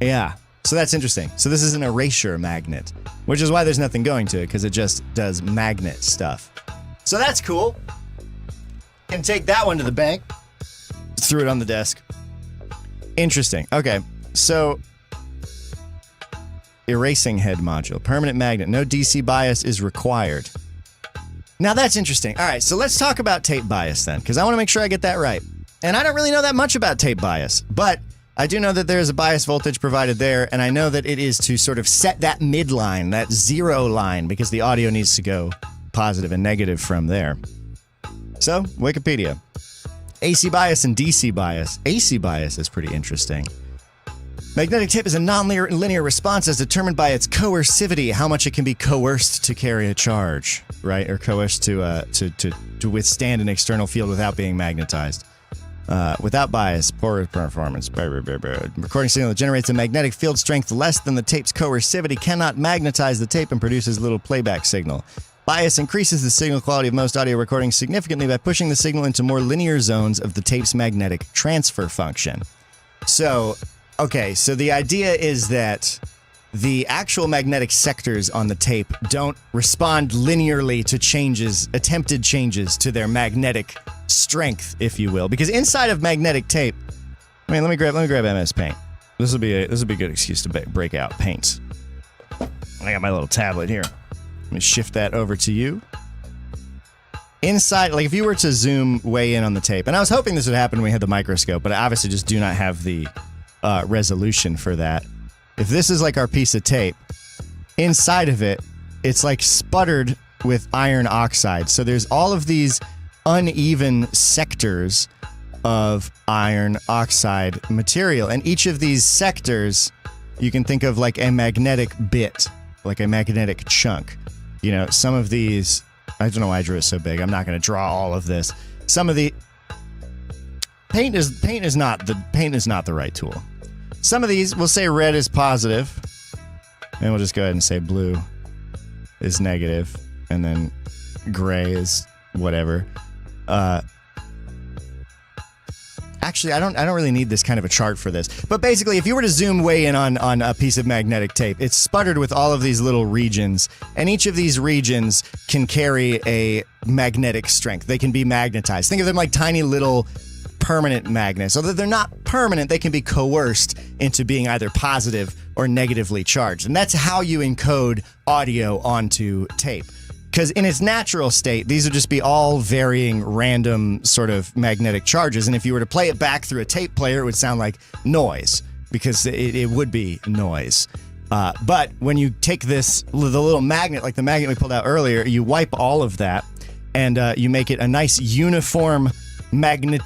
yeah, so that's interesting. So this is an erasure magnet, which is why there's nothing going to it, because it just does magnet stuff. So that's cool. Can take that one to the bank. Threw it on the desk. Interesting. Okay, so erasing head module, permanent magnet, no DC bias is required. Now that's interesting. All right, so let's talk about tape bias then, because I want to make sure I get that right. And I don't really know that much about tape bias, but I do know that there is a bias voltage provided there, and I know that it is to sort of set that midline, that zero line, because the audio needs to go positive and negative from there. So, Wikipedia. AC bias and DC bias. AC bias is pretty interesting. Magnetic tape is a non-linear response as determined by its coercivity, how much it can be coerced to carry a charge, right? Or coerced to withstand an external field without being magnetized. Without bias, poor performance. Recording signal that generates a magnetic field strength less than the tape's coercivity cannot magnetize the tape and produces little playback signal. Bias increases the signal quality of most audio recordings significantly by pushing the signal into more linear zones of the tape's magnetic transfer function. So, okay, so the idea is that the actual magnetic sectors on the tape don't respond linearly to changes, attempted changes to their magnetic strength, if you will, because inside of magnetic tape, I mean, let me grab MS Paint. This will be a good excuse to break out paints. I got my little tablet here. Let me shift that over to you. Inside, like if you were to zoom way in on the tape, and I was hoping this would happen when we had the microscope, but I obviously just do not have the resolution for that. If this is like our piece of tape, inside of it, it's like sputtered with iron oxide. So there's all of these uneven sectors of iron oxide material. And each of these sectors, you can think of like a magnetic bit, like a magnetic chunk. You know, some of these, I don't know why I drew it so big. I'm not going to draw all of this. Some of the, paint is not the right tool. Some of these, we'll say red is positive, and we'll just go ahead and say blue is negative, and then gray is whatever. Actually, I don't really need this kind of a chart for this. But basically, if you were to zoom way in on a piece of magnetic tape, it's sputtered with all of these little regions, and each of these regions can carry a magnetic strength. They can be magnetized. Think of them like tiny little permanent magnets. Although they're not permanent, they can be coerced into being either positive or negatively charged. And that's how you encode audio onto tape. Because in its natural state, these would just be all varying random sort of magnetic charges. And if you were to play it back through a tape player, it would sound like noise, because it would be noise. But when you take the little magnet, like the magnet we pulled out earlier, you wipe all of that, and you make it a nice uniform magnety.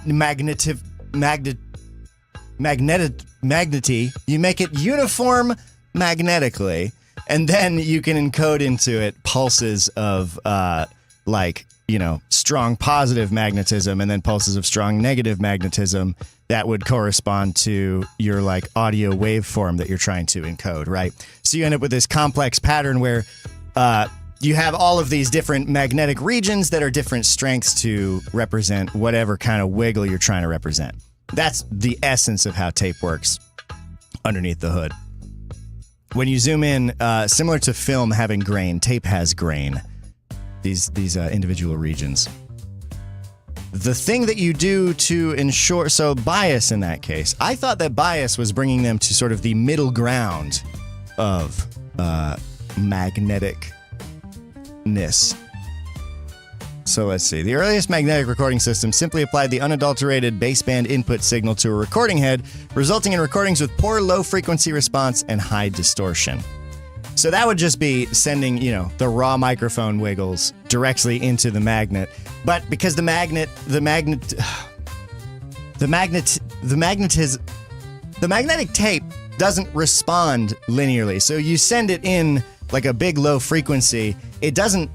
You make it uniform magnetically. And then you can encode into it pulses of, strong positive magnetism, and then pulses of strong negative magnetism that would correspond to your, audio waveform that you're trying to encode, right? So you end up with this complex pattern where you have all of these different magnetic regions that are different strengths to represent whatever kind of wiggle you're trying to represent. That's the essence of how tape works underneath the hood. When you zoom in, similar to film having grain, tape has grain. These individual regions. The thing that you do to ensure... So bias in that case. I thought that bias was bringing them to sort of the middle ground of magneticness. So let's see. The earliest magnetic recording system simply applied the unadulterated baseband input signal to a recording head, resulting in recordings with poor low-frequency response and high distortion. So that would just be sending, the raw microphone wiggles directly into the magnet. But because the magnetic tape doesn't respond linearly. So you send it in like a big low frequency, it doesn't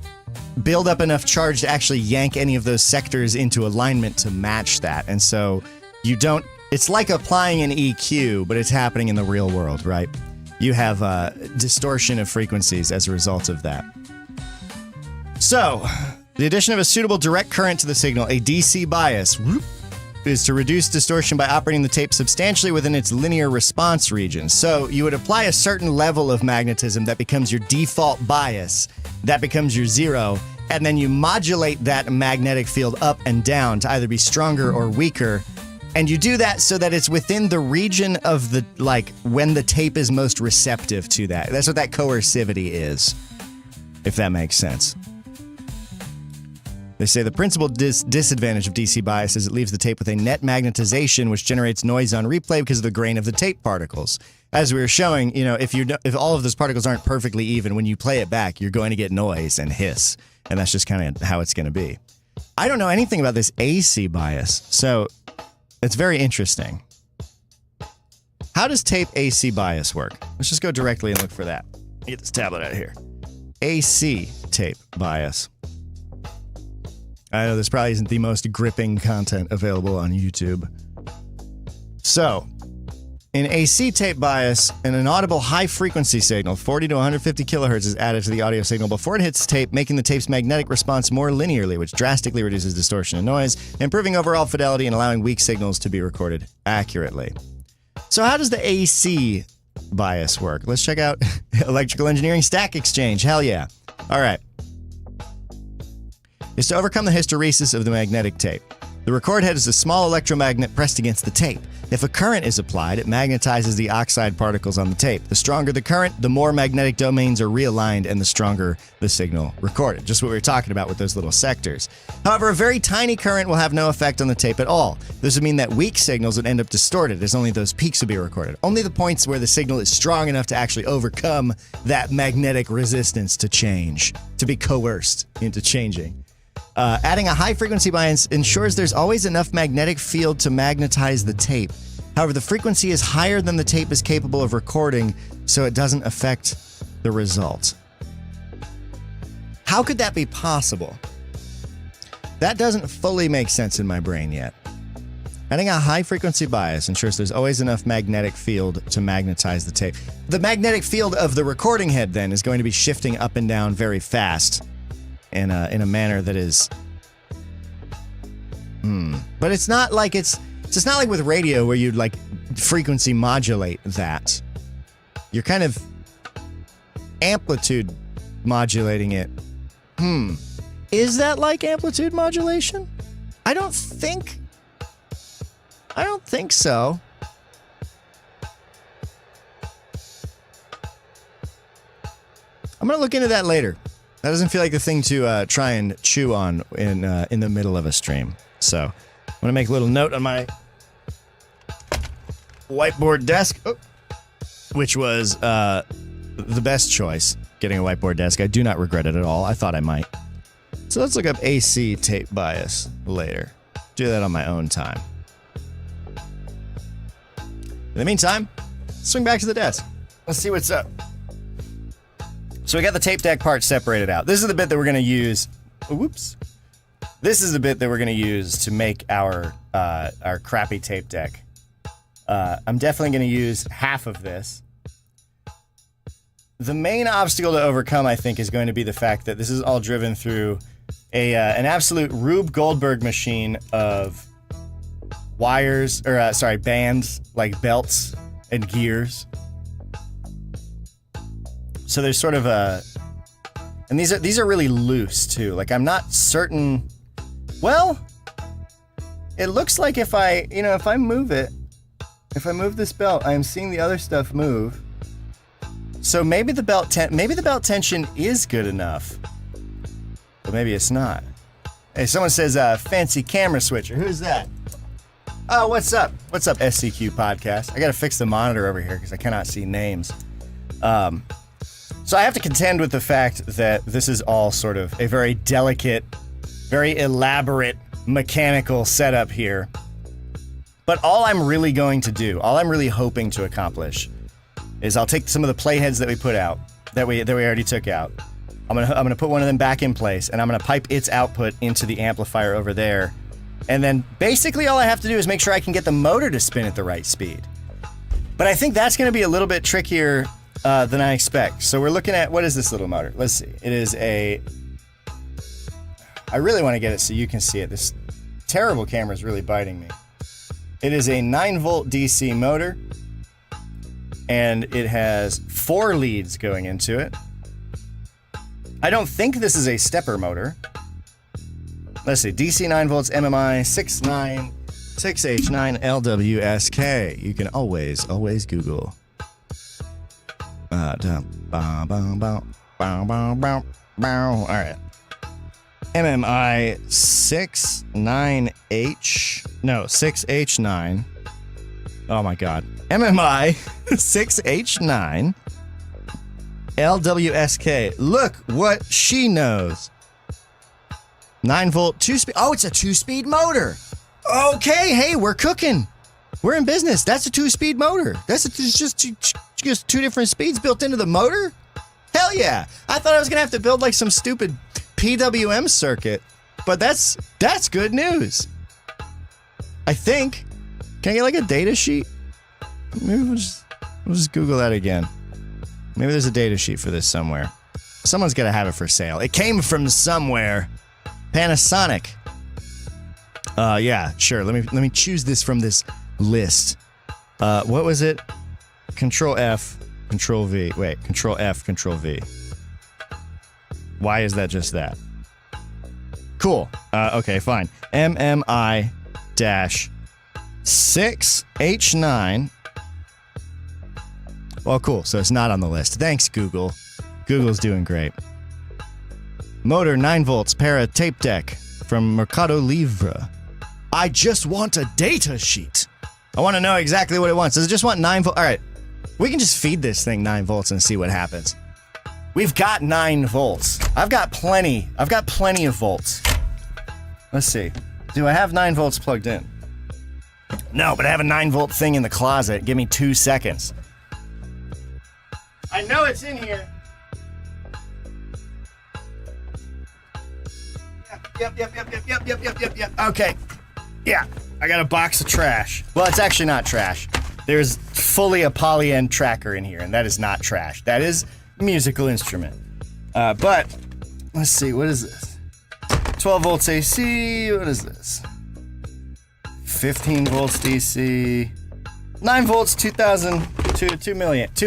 build up enough charge to actually yank any of those sectors into alignment to match that. And so you don't... It's like applying an EQ, but it's happening in the real world, right? You have distortion of frequencies as a result of that. So, the addition of a suitable direct current to the signal, a DC bias, is to reduce distortion by operating the tape substantially within its linear response region. So you would apply a certain level of magnetism that becomes your default bias, that becomes your zero, and then you modulate that magnetic field up and down to either be stronger or weaker. And you do that so that it's within the region of the, when the tape is most receptive to that. That's what that coercivity is, if that makes sense. They say the principal disadvantage of DC bias is it leaves the tape with a net magnetization, which generates noise on replay because of the grain of the tape particles. As we were showing, if all of those particles aren't perfectly even, when you play it back, you're going to get noise and hiss. And that's just kind of how it's going to be. I don't know anything about this AC bias, so it's very interesting. How does tape AC bias work? Let's just go directly and look for that. Get this tablet out of here. AC tape bias. I know this probably isn't the most gripping content available on YouTube. So, in AC tape bias, an inaudible high-frequency signal, 40 to 150 kilohertz, is added to the audio signal before it hits tape, making the tape's magnetic response more linearly, which drastically reduces distortion and noise, improving overall fidelity and allowing weak signals to be recorded accurately. So how does the AC bias work? Let's check out Electrical Engineering Stack Exchange. Hell yeah. All right. Is to overcome the hysteresis of the magnetic tape. The record head is a small electromagnet pressed against the tape. If a current is applied, it magnetizes the oxide particles on the tape. The stronger the current, the more magnetic domains are realigned and the stronger the signal recorded. Just what we were talking about with those little sectors. However, a very tiny current will have no effect on the tape at all. This would mean that weak signals would end up distorted, as only those peaks would be recorded. Only the points where the signal is strong enough to actually overcome that magnetic resistance to change, to be coerced into changing. Adding a high-frequency bias ensures there's always enough magnetic field to magnetize the tape. However, the frequency is higher than the tape is capable of recording, so it doesn't affect the result. How could that be possible? That doesn't fully make sense in my brain yet. Adding a high frequency bias ensures there's always enough magnetic field to magnetize the tape. The magnetic field of the recording head then is going to be shifting up and down very fast in a manner that is... But it's not like it's just not like with radio where you'd like frequency modulate that. You're kind of amplitude modulating it. Is that like amplitude modulation? I don't think so. I'm gonna look into that later. That doesn't feel like the thing to try and chew on in the middle of a stream. So I'm gonna make a little note on my whiteboard desk, which was the best choice. Getting a whiteboard desk. I do not regret it at all. I thought I might. So let's look up AC tape bias later. Do that on my own time. In the meantime, swing back to the desk. Let's see what's up. So we got the tape deck part separated out. This is the bit that we're going to use. Whoops. This is the bit that we're going to use to make our crappy tape deck. I'm definitely going to use half of this. The main obstacle to overcome, I think, is going to be the fact that this is all driven through an absolute Rube Goldberg machine of wires, or bands, like belts and gears. So there's sort of a, and these are really loose too. Like I'm not certain. Well, it looks like if I move it, if I move this belt, I am seeing the other stuff move. So maybe the belt tension is good enough, but maybe it's not. Hey, someone says fancy camera switcher. Who's that? Oh, what's up? What's up, SCQ podcast? I gotta fix the monitor over here because I cannot see names. So I have to contend with the fact that this is all sort of a very delicate, very elaborate mechanical setup here. But all I'm really going to do, all I'm really hoping to accomplish, is I'll take some of the playheads that we put out, that we already took out. I'm gonna put one of them back in place, and I'm gonna pipe its output into the amplifier over there. And then basically all I have to do is make sure I can get the motor to spin at the right speed. But I think that's going to be a little bit trickier than I expect. So we're looking at, what is this little motor? Let's see. It is a... I really want to get it so you can see it. This terrible camera is really biting me. It is a 9-volt DC motor. And it has 4 leads going into it. I don't think this is a stepper motor. Let's see, DC 9 volts, MMI, 6.9, 6H9, LWSK. You can always Google. All right. MMI 6H9. Oh my God. MMI 6H9, LWSK. Look what she knows. 9-volt, 2-speed. Oh, it's a 2-speed motor. Okay, hey, we're cooking. We're in business. That's a 2-speed motor. It's just 2 different speeds built into the motor? Hell yeah. I thought I was going to have to build like some stupid PWM circuit, but that's good news. I think. Can I get like a data sheet? Maybe we'll just Google that again. Maybe there's a data sheet for this somewhere. Someone's got to have it for sale. It came from somewhere. Panasonic. Yeah, sure. Let me choose this from this list. What was it? Control F, Control V. Wait, Control F, Control V. Why is that just that? Cool. Okay, fine. MMI dash 6H9. Well, cool. So it's not on the list. Thanks, Google. Google's doing great. Motor 9 volts, para tape deck from Mercado Livre. I just want a data sheet. I want to know exactly what it wants. Does it just want 9 volts? All right. We can just feed this thing 9 volts and see what happens. We've got 9 volts. I've got plenty of volts. Let's see. Do I have 9 volts plugged in? No, but I have a 9-volt thing in the closet. Give me 2 seconds. I know it's in here. Yep. Okay. Yeah. I got a box of trash. Well, it's actually not trash. There's fully a poly-end tracker in here, and that is not trash. That is a musical instrument. But, let's see, what is this? 12 volts AC, what is this? 15 volts DC, 9 volts, 2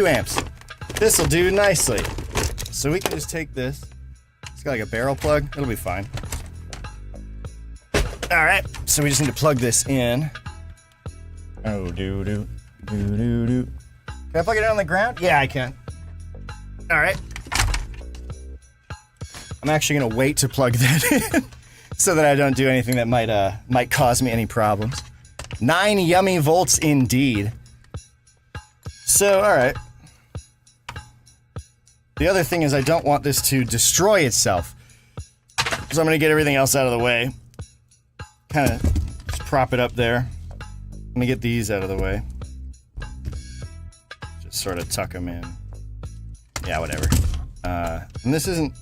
amps. This'll do nicely. So we can just take this. It's got like a barrel plug, it'll be fine. All right, so we just need to plug this in. Oh, do. Can I plug it in on the ground? Yeah, I can. All right. I'm actually gonna wait to plug that in so that I don't do anything that might cause me any problems. 9 yummy volts indeed. So, all right. The other thing is I don't want this to destroy itself. So I'm gonna get everything else out of the way. Kind of just prop it up there. Let me get these out of the way. Just sort of tuck them in. Yeah, whatever. And this isn't...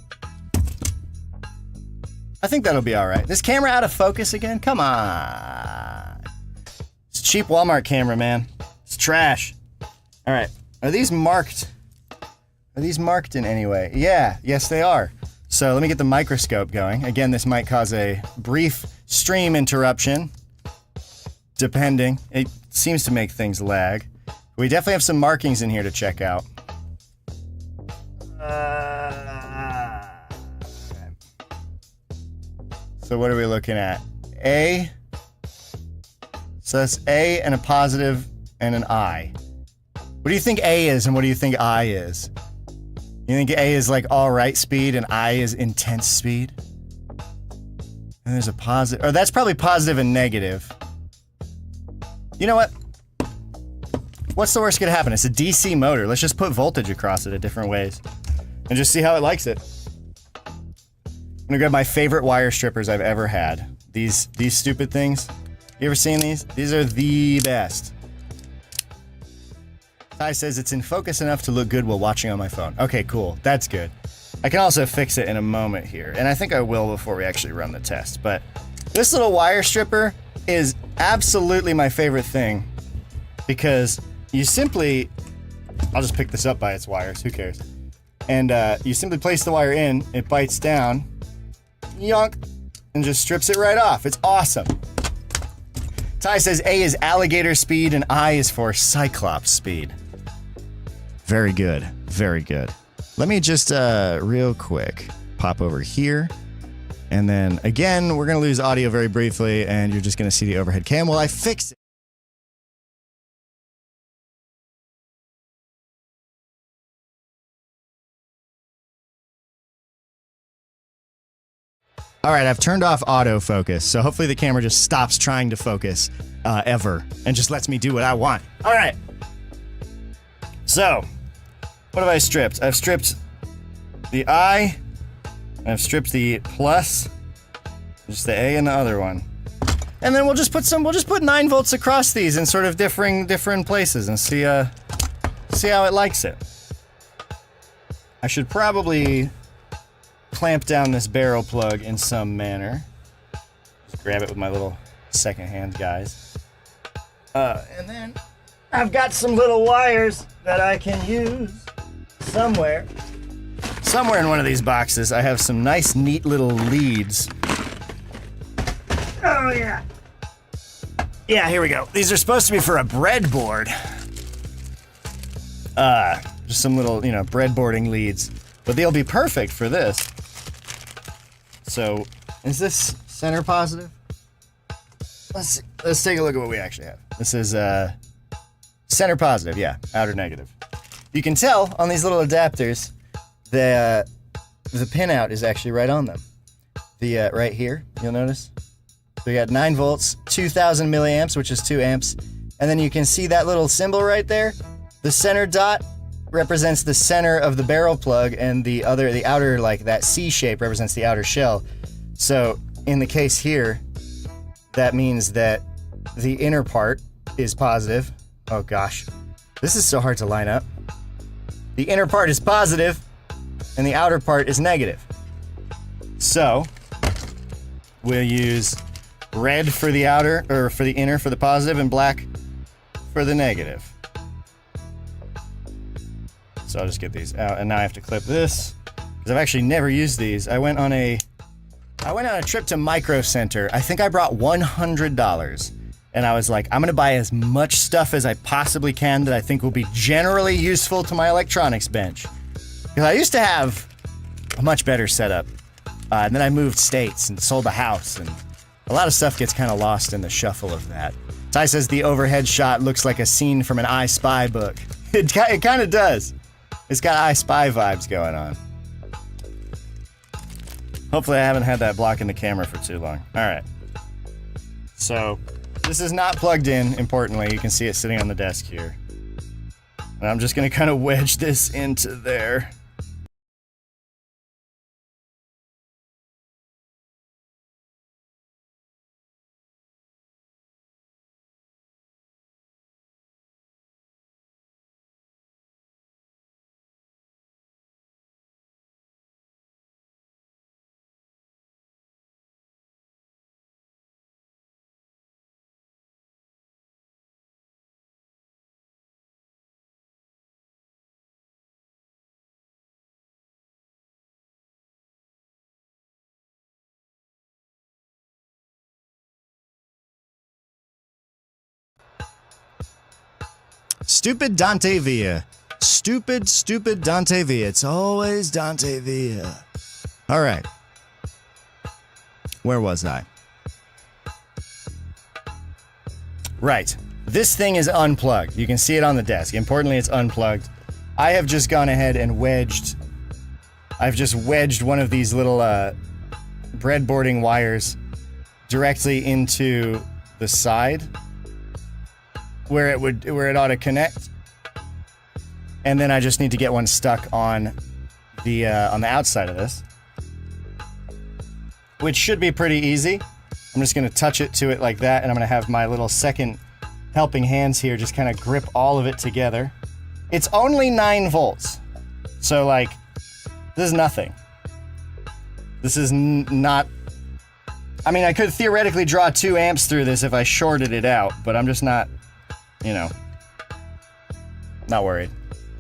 I think that'll be all right. This camera out of focus again? Come on. It's a cheap Walmart camera, man. It's trash. All right. Are these marked? Are these marked in any way? Yeah. Yes, they are. So let me get the microscope going. Again, this might cause a brief stream interruption. Depending. It seems to make things lag. We definitely have some markings in here to check out. So what are we looking at? A. So that's A and a positive and an I. What do you think A is and what do you think I is? You think A is like all right speed and I is intense speed? And there's a positive, or that's probably positive and negative. You know what? What's the worst that could happen? It's a DC motor. Let's just put voltage across it at different ways and just see how it likes it. I'm gonna grab my favorite wire strippers I've ever had. These stupid things. You ever seen these? These are the best. Ty says it's in focus enough to look good while watching on my phone. Okay, cool. That's good. I can also fix it in a moment here, and I think I will before we actually run the test. But this little wire stripper is absolutely my favorite thing because you simply... I'll just pick this up by its wires. Who cares? And you simply place the wire in, it bites down, yonk, and just strips it right off. It's awesome. Ty says A is alligator speed and I is for cyclops speed. Very good. Very good. Let me just real quick pop over here. And then again, we're going to lose audio very briefly and you're just going to see the overhead cam while I fix it. All right, I've turned off autofocus, so hopefully the camera just stops trying to focus ever and just lets me do what I want. All right. So, what have I stripped? I've stripped the I, I've stripped the plus, just the A and the other one. And then we'll just put 9 volts across these in sort of different places and see how it likes it. I should probably clamp down this barrel plug in some manner. Just grab it with my little second hand guys. And then I've got some little wires that I can use somewhere. Somewhere in one of these boxes, I have some nice, neat little leads. Oh, yeah. Yeah, here we go. These are supposed to be for a breadboard. Just some little, breadboarding leads. But they'll be perfect for this. So, is this center positive? Let's take a look at what we actually have. This is center positive, yeah, outer negative. You can tell on these little adapters the pinout is actually right on them. The right here, you'll notice. So we got 9 volts, 2,000 milliamps, which is 2 amps, and then you can see that little symbol right there. The center dot represents the center of the barrel plug, and the outer, like that C shape, represents the outer shell. So in the case here, that means that the inner part is positive. Oh gosh, this is so hard to line up. The inner part is positive, and the outer part is negative. So we'll use red for the outer, or for the inner for the positive, and black for the negative. So I'll just get these out, and now I have to clip this, because I've actually never used these. I went on a trip to Micro Center. I think I brought $100, and I was like, I'm gonna buy as much stuff as I possibly can that I think will be generally useful to my electronics bench. Because I used to have a much better setup, and then I moved states and sold the house, and a lot of stuff gets kind of lost in the shuffle of that. Ty says the overhead shot looks like a scene from an I Spy book. It kind of does. It's got I Spy vibes going on. Hopefully I haven't had that blocking the camera for too long. Alright. So, this is not plugged in, importantly. You can see it sitting on the desk here. And I'm just going to kind of wedge this into there. Stupid Dante Villa. Stupid Dante Villa. It's always Dante Villa. All right. Where was I? Right. This thing is unplugged. You can see it on the desk. Importantly, it's unplugged. I have just gone ahead and wedged... I've just wedged one of these little breadboarding wires directly into the side where it ought to connect, and then I just need to get one stuck on the outside of this, which should be pretty easy. I'm just going to touch it to it like that, and I'm going to have my little second helping hands here just kind of grip all of it together. It's only 9 volts, so like this is nothing. This is not. I mean, I could theoretically draw 2 amps through this if I shorted it out, but I'm just not. You know, not worried.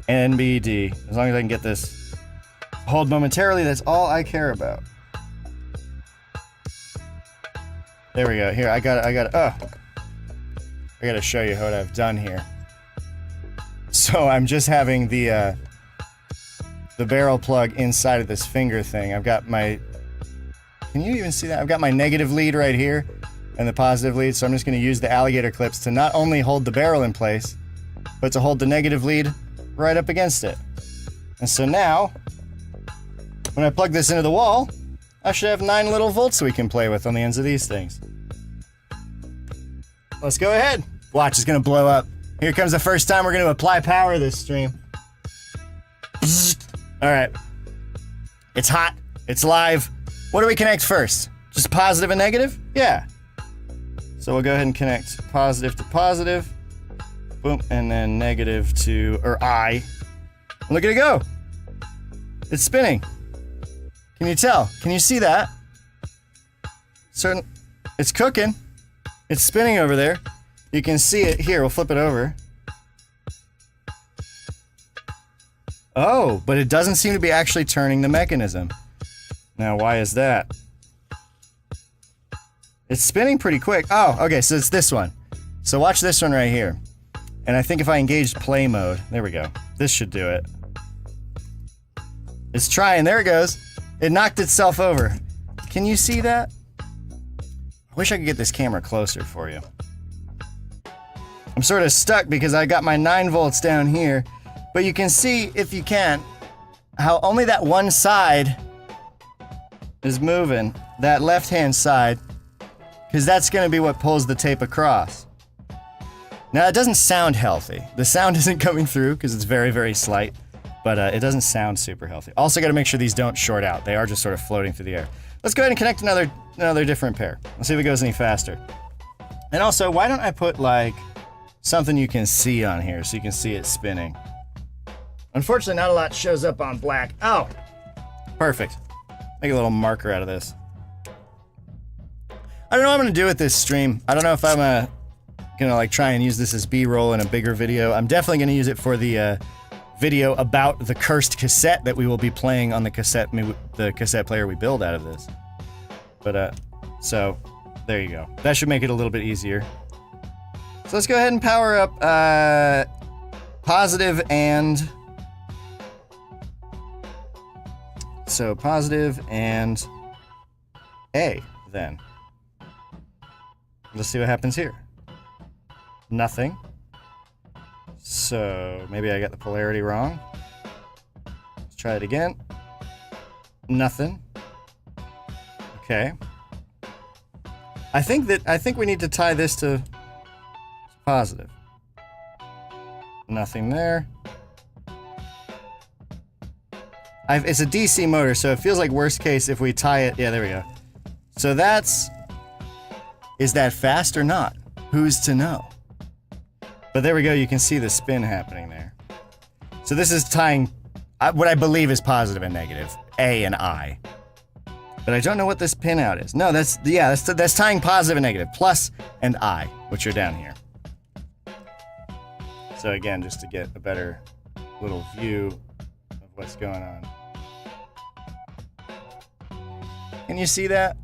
NBD. As long as I can get this hold momentarily, that's all I care about. There we go. Here, I got it. Oh, I got to show you what I've done here. So I'm just having the barrel plug inside of this finger thing. I've got my. Can you even see that? I've got my negative lead right here. And the positive lead, so I'm just going to use the alligator clips to not only hold the barrel in place, but to hold the negative lead right up against it. And so now, when I plug this into the wall, I should have 9 little volts we can play with on the ends of these things. Let's go ahead. Watch, it's going to blow up. Here comes the first time we're going to apply power this stream. Alright. It's hot. It's live. What do we connect first? Just positive and negative? Yeah. So we'll go ahead and connect positive to positive. Boom. And then negative to, or I. Look at it go. It's spinning. Can you tell? Can you see that? It's cooking. It's spinning over there. You can see it here. We'll flip it over. Oh, but it doesn't seem to be actually turning the mechanism. Now, why is that? It's spinning pretty quick. Oh, okay, so it's this one. So watch this one right here. And I think if I engaged play mode, there we go. This should do it. It's trying, there it goes. It knocked itself over. Can you see that? I wish I could get this camera closer for you. I'm sort of stuck because I got my 9 volts down here, but you can see, if you can, how only that one side is moving, that left-hand side, because that's going to be what pulls the tape across. Now, it doesn't sound healthy. The sound isn't coming through because it's very, very slight, but it doesn't sound super healthy. Also got to make sure these don't short out. They are just sort of floating through the air. Let's go ahead and connect another different pair. Let's see if it goes any faster. And also, why don't I put, like, something you can see on here so you can see it spinning. Unfortunately, not a lot shows up on black. Oh, perfect. Make a little marker out of this. I don't know what I'm gonna do with this stream. I don't know if I'm gonna like try and use this as B-roll in a bigger video. I'm definitely gonna use it for the video about the cursed cassette that we will be playing on the cassette player we build out of this. But so there you go. That should make it a little bit easier. So let's go ahead and power up positive and so positive and A then. Let's see what happens here. Nothing. So maybe I got the polarity wrong. Let's try it again. Nothing. Okay. I think we need to tie this to positive. Nothing there. It's a DC motor, so it feels like worst case if we tie it. Yeah, there we go. So is that fast or not? Who's to know? But there we go, you can see the spin happening there. So this is tying what I believe is positive and negative, A and I. But I don't know what this pinout is. No, that's tying positive and negative, plus and I, which are down here. So again, just to get a better little view of what's going on. Can you see that?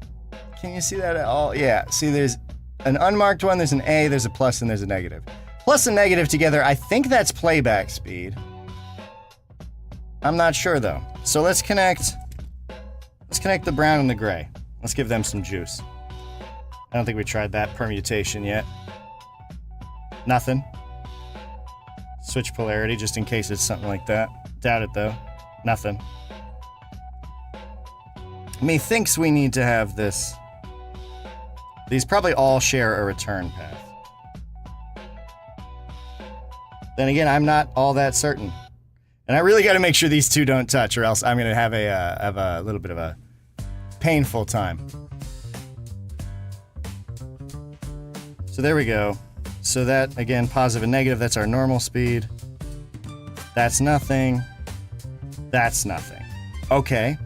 Can you see that at all? Yeah, see there's an unmarked one, there's an A, there's a plus, and there's a negative. Plus and negative together, I think that's playback speed. I'm not sure though. So let's connect the brown and the gray. Let's give them some juice. I don't think we tried that permutation yet. Nothing. Switch polarity just in case it's something like that. Doubt it though. Nothing. Methinks we need to have this. These probably all share a return path. Then again, I'm not all that certain. And I really got to make sure these two don't touch or else I'm going to have a little bit of a painful time. So there we go. So that, again, positive and negative, that's our normal speed. That's nothing. That's nothing. Okay.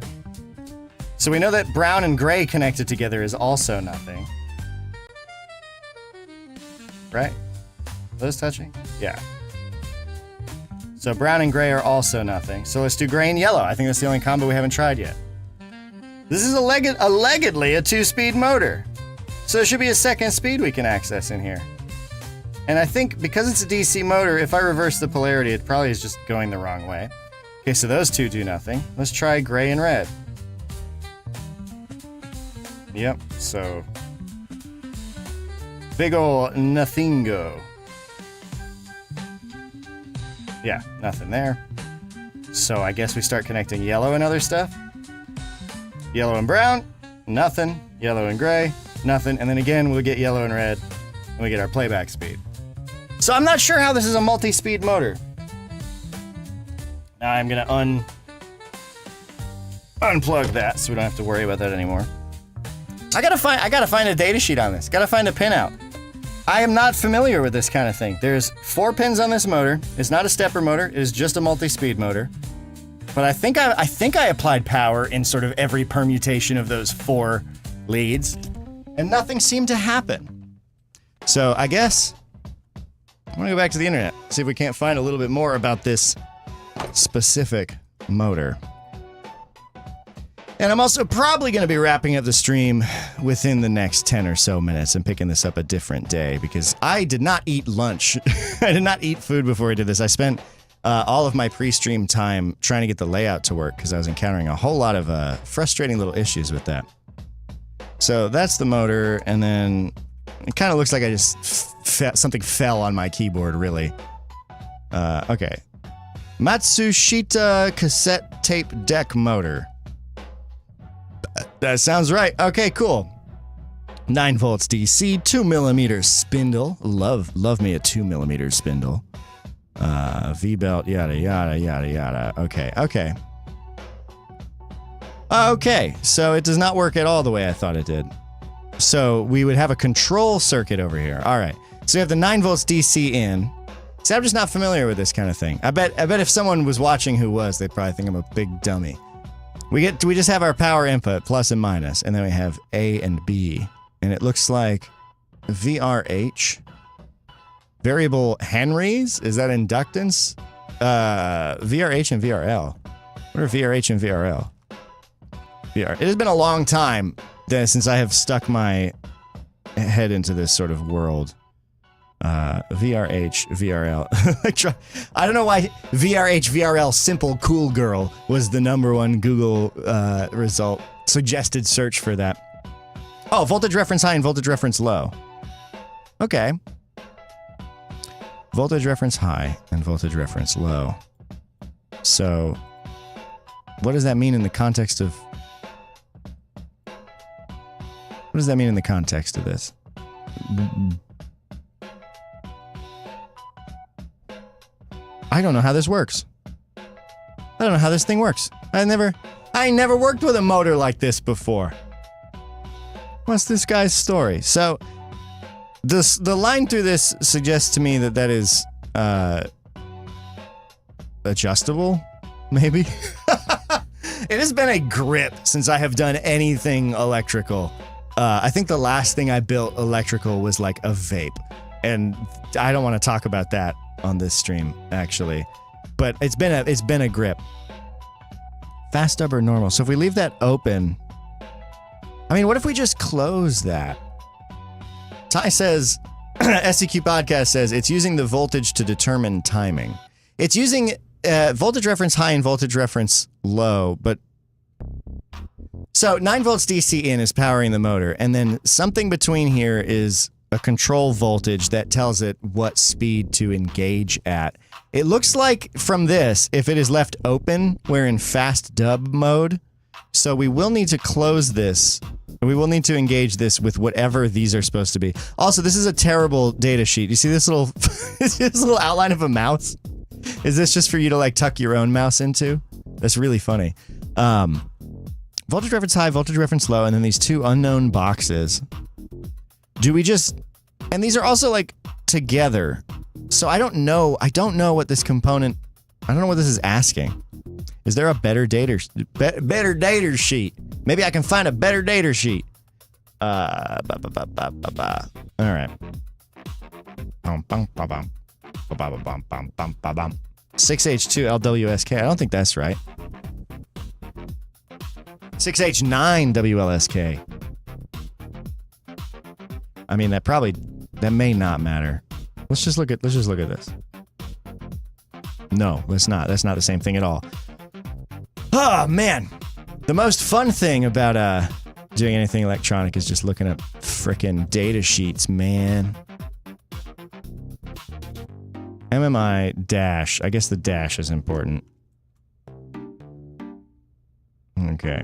So we know that brown and gray connected together is also nothing. Right? Are those touching? Yeah. So brown and gray are also nothing. So let's do gray and yellow. I think that's the only combo we haven't tried yet. This is allegedly a 2-speed motor. So there should be a second speed we can access in here. And I think because it's a DC motor, if I reverse the polarity, it probably is just going the wrong way. Okay, so those two do nothing. Let's try gray and red. Yep, so big ol' nothingo. Yeah, nothing there. So I guess we start connecting yellow and other stuff. Yellow and brown, nothing. Yellow and gray, nothing. And then again, we'll get yellow and red, and we get our playback speed. So I'm not sure how this is a multi-speed motor. Now I'm gonna unplug that so we don't have to worry about that anymore. I gotta find a data sheet on this. Gotta find a pinout. I am not familiar with this kind of thing. There's 4 pins on this motor. It's not a stepper motor. It is just a multi-speed motor. But I think I applied power in sort of every permutation of those 4 leads, and nothing seemed to happen. So I guess I'm gonna go back to the internet, see if we can't find a little bit more about this specific motor. And I'm also probably going to be wrapping up the stream within the next 10 or so minutes and picking this up a different day because I did not eat lunch. I did not eat food before I did this. I spent all of my pre-stream time trying to get the layout to work because I was encountering a whole lot of frustrating little issues with that. So that's the motor, and then it kind of looks like I just something fell on my keyboard, really. Okay. Matsushita cassette tape deck motor. That sounds right. Okay, cool. 9 volts DC, 2mm spindle. Love me a 2mm spindle. V-belt, yada, yada, yada, yada. Okay. Okay, so it does not work at all the way I thought it did. So we would have a control circuit over here. All right. So we have the 9 volts DC in. See, I'm just not familiar with this kind of thing. I bet if someone was watching who was, they'd probably think I'm a big dummy. We just have our power input, plus and minus, and then we have A and B. and it looks like VRH. Variable Henrys? Is that inductance? VRH and VRL. What are VRH and VRL? It has been a long time since I have stuck my head into this sort of world. VRH, VRL. I don't know why VRH, VRL Simple Cool Girl was the #1 Google result. Suggested search for that. Oh, voltage reference high and voltage reference low. Okay. Voltage reference high and voltage reference low. So, what does that mean in the context of... What does that mean in the context of this? I don't know how this works. I don't know how this thing works. I never worked with a motor like this before. What's this guy's story? So, the line through this suggests to me that is adjustable, maybe. It has been a grip since I have done anything electrical. I think the last thing I built electrical was like a vape, and I don't want to talk about that on this stream, actually. But it's been a grip. Fast stub or normal. So if we leave that open, I mean, what if we just close that? Ty says, SCQ Podcast says, it's using the voltage to determine timing. It's using voltage reference high and voltage reference low, but... So 9 volts DC in is powering the motor, and then something between here is a control voltage that tells it what speed to engage at. It looks like from this, if it is left open, we're in fast dub mode. So we will need to close this. We will need to engage this with whatever these are supposed to be. Also, this is a terrible data sheet. You see this little this little outline of a mouse? Is this just for you to like tuck your own mouse into? That's really funny. Voltage reference high, voltage reference low, and then these two unknown boxes. Do we just... And these are also like together. So I don't know what this component... I don't know what this is asking. Is there a better data sheet? Maybe I can find a better data sheet. All right. 6H2 LWSK. I don't think that's right. 6H9 WLSK. I mean, that may not matter. Let's just look at this. No, let's not. That's not the same thing at all. Oh, man. The most fun thing about doing anything electronic is just looking up frickin' data sheets, man. MMI dash. I guess the dash is important. Okay.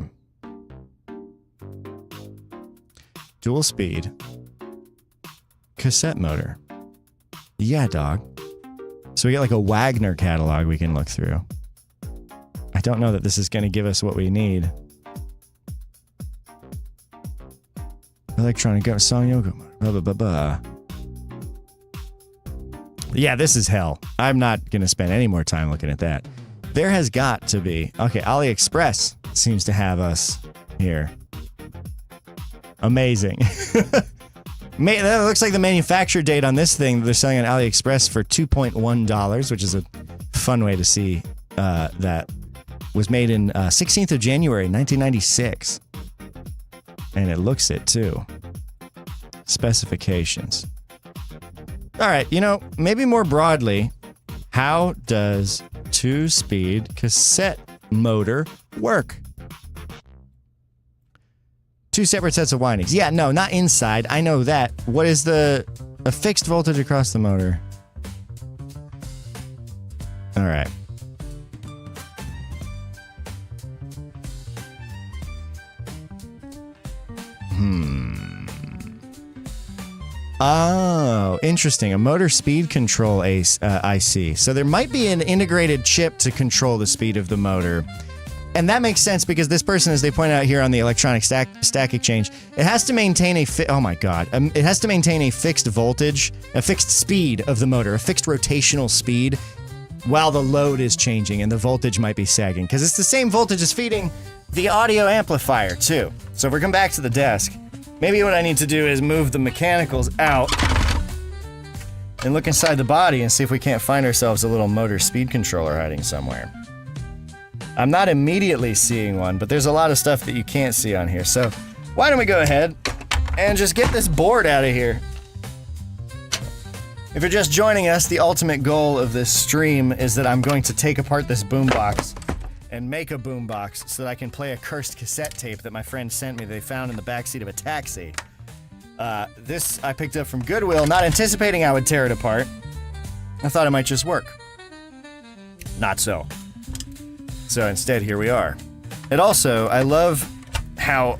Dual speed. Cassette motor. Yeah, dog. So we get like a Wagner catalog we can look through. I don't know that this is going to give us what we need. Electronic song yoga. Blah, blah, blah, blah. Yeah, this is hell. I'm not going to spend any more time looking at that. There has got to be... Okay, AliExpress seems to have us here. Amazing. That looks like the manufacture date on this thing they're selling on AliExpress for $2.1, which is a fun way to see that. Was made in 16th of January, 1996. And it looks it, too. Specifications. All right, maybe more broadly, how does two-speed cassette motor work? Two separate sets of windings. Yeah, no, not inside. I know that. What is a fixed voltage across the motor? All right. Oh, interesting. A motor speed control IC. So there might be an integrated chip to control the speed of the motor. And that makes sense because this person, as they point out here on the electronic stack exchange, it has to maintain it has to maintain a fixed voltage, a fixed speed of the motor, a fixed rotational speed while the load is changing and the voltage might be sagging because it's the same voltage as feeding the audio amplifier too. So if we come back to the desk, Maybe what I need to do is move the mechanicals out and look inside the body and see if we can't find ourselves a little motor speed controller hiding somewhere. I'm not immediately seeing one, but there's a lot of stuff that you can't see on here. So why don't we go ahead and just get this board out of here. If you're just joining us, the ultimate goal of this stream is that I'm going to take apart this boombox and make a boombox so that I can play a cursed cassette tape that my friend sent me they found in the backseat of a taxi. This I picked up from Goodwill, not anticipating I would tear it apart. I thought it might just work. Not so. So instead, here we are. It also, I love how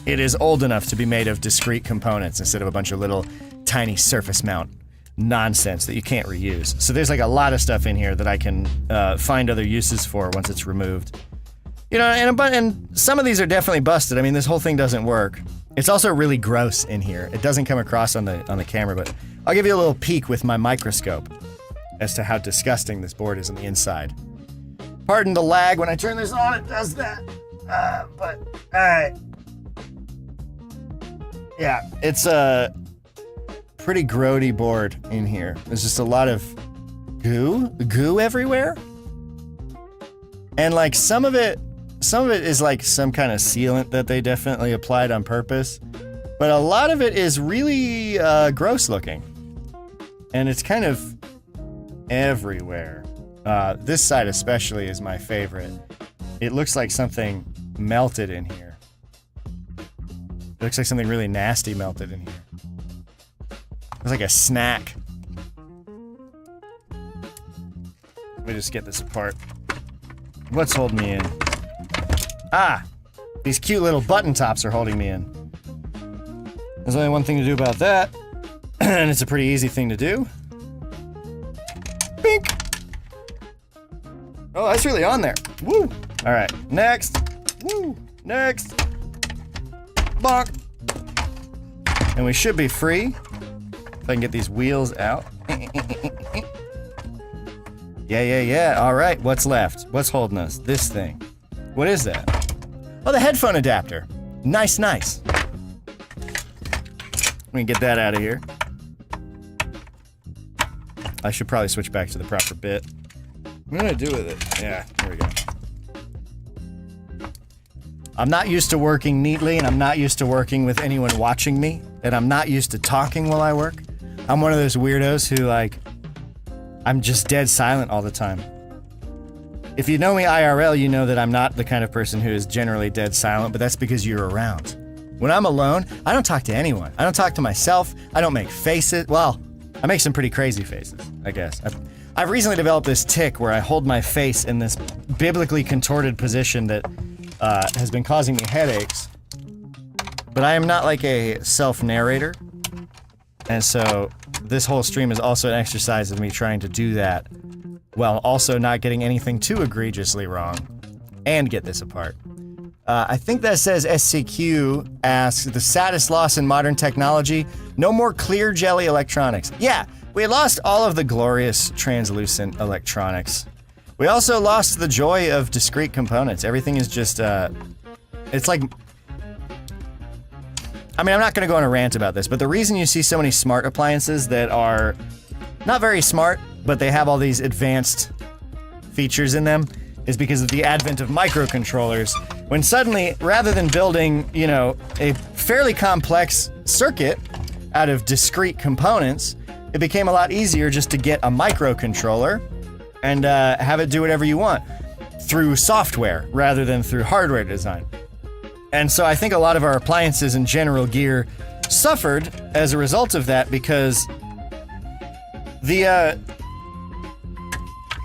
it is old enough to be made of discrete components instead of a bunch of little tiny surface mount nonsense that you can't reuse. So there's like a lot of stuff in here that I can find other uses for once it's removed. You know, and some of these are definitely busted. I mean, this whole thing doesn't work. It's also really gross in here. It doesn't come across on the camera, but I'll give you a little peek with my microscope as to how disgusting this board is on the inside. Pardon the lag. When I turn this on, it does that. But, alright. Yeah, it's a pretty grody board in here. There's just a lot of goo everywhere. And like some of it is like some kind of sealant that they definitely applied on purpose. But a lot of it is really gross looking. And it's kind of everywhere. This side especially is my favorite. It looks like something melted in here. It looks like something really nasty melted in here. It's like a snack. Let me just get this apart. What's holding me in? Ah! These cute little button tops are holding me in. There's only one thing to do about that. And it's a pretty easy thing to do. Bink! Oh, that's really on there. Woo! Alright, next. Woo! Next. Bonk! And we should be free. If I can get these wheels out. Yeah. Alright, what's left? What's holding us? This thing. What is that? Oh, the headphone adapter. Nice. We can get that out of here. I should probably switch back to the proper bit. What do I do with it? Yeah, here we go. I'm not used to working neatly, and I'm not used to working with anyone watching me, and I'm not used to talking while I work. I'm one of those weirdos who, like, I'm just dead silent all the time. If you know me IRL, you know that I'm not the kind of person who is generally dead silent, but that's because you're around. When I'm alone, I don't talk to anyone. I don't talk to myself. I don't make faces. Well, I make some pretty crazy faces, I guess. I've recently developed this tic where I hold my face in this biblically contorted position that has been causing me headaches. But I am not like a self-narrator. And so this whole stream is also an exercise of me trying to do that while also not getting anything too egregiously wrong and get this apart. I think that says SCQ asks, the saddest loss in modern technology, no more clear jelly electronics. Yeah, we lost all of the glorious translucent electronics. We also lost the joy of discrete components. Everything is just, it's like, I mean, I'm not gonna go on a rant about this, but the reason you see so many smart appliances that are not very smart, but they have all these advanced features in them is because of the advent of microcontrollers. When suddenly, rather than building, you know, a fairly complex circuit out of discrete components, it became a lot easier just to get a microcontroller and have it do whatever you want through software rather than through hardware design. And so I think a lot of our appliances and general gear suffered as a result of that because the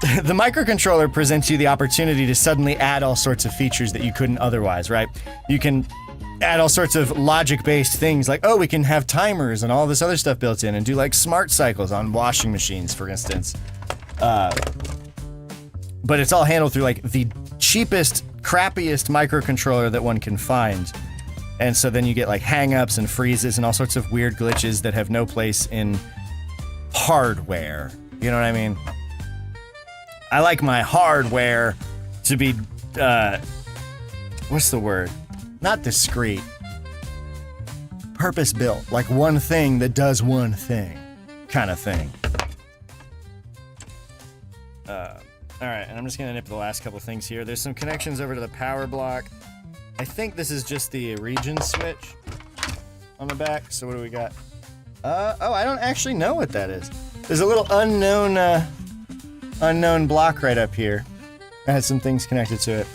microcontroller presents you the opportunity to suddenly add all sorts of features that you couldn't otherwise, right? You can add all sorts of logic-based things like, oh, we can have timers and all this other stuff built in and do like smart cycles on washing machines, for instance. But it's all handled through like the cheapest, crappiest microcontroller that one can find. And so then you get like hang-ups and freezes and all sorts of weird glitches that have no place in hardware. You know what I mean? I like my hardware to be, what's the word? Not discrete. purpose-built, like one thing that does one thing, kind of thing. Alright, and I'm just gonna nip the last couple things here. There's some connections over to the power block. I think this is just the region switch on the back. So what do we got? Oh, I don't actually know what that is. There's a little unknown block right up here. It has some things connected to it.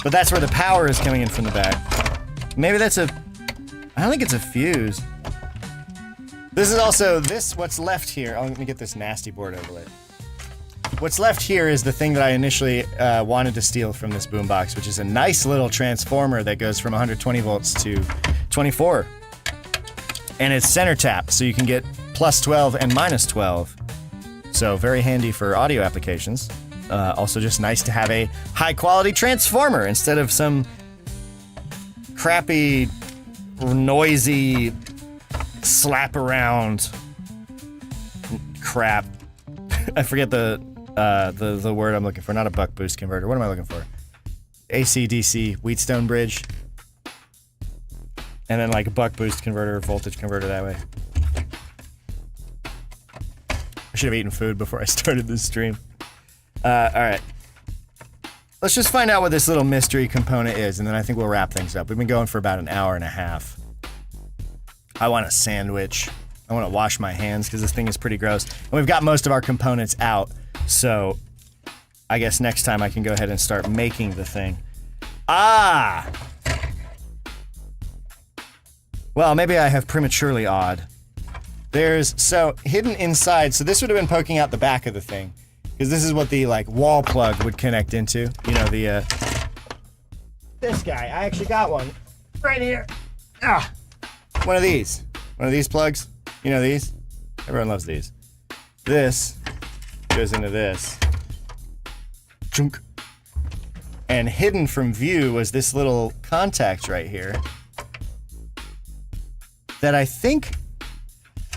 But that's where the power is coming in from the back. Maybe that's I don't think it's a fuse. This is also, what's left here. Oh, let me get this nasty board overlay. What's left here is the thing that I initially wanted to steal from this boombox, which is a nice little transformer that goes from 120 volts to 24. And it's center tap, so you can get plus 12 and minus 12. So very handy for audio applications. Also just nice to have a high quality transformer instead of some crappy, noisy, slap around crap. I forget the word I'm looking for. Not a buck boost converter. What am I looking for? AC/DC Wheatstone bridge. And then like a buck boost converter, voltage converter that way. I should have eaten food before I started this stream. Alright. Let's just find out what this little mystery component is, and then I think we'll wrap things up. We've been going for about an hour and a half. I want a sandwich. I want to wash my hands because this thing is pretty gross. And we've got most of our components out, so I guess next time I can go ahead and start making the thing. Ah! Well, maybe I have prematurely odd. So hidden inside, so this would have been poking out the back of the thing, because this is what the like wall plug would connect into. You know, this guy. I actually got one right here. Ah, one of these plugs. You know these? Everyone loves these. This goes into this. Chunk. And hidden from view was this little contact right here that I think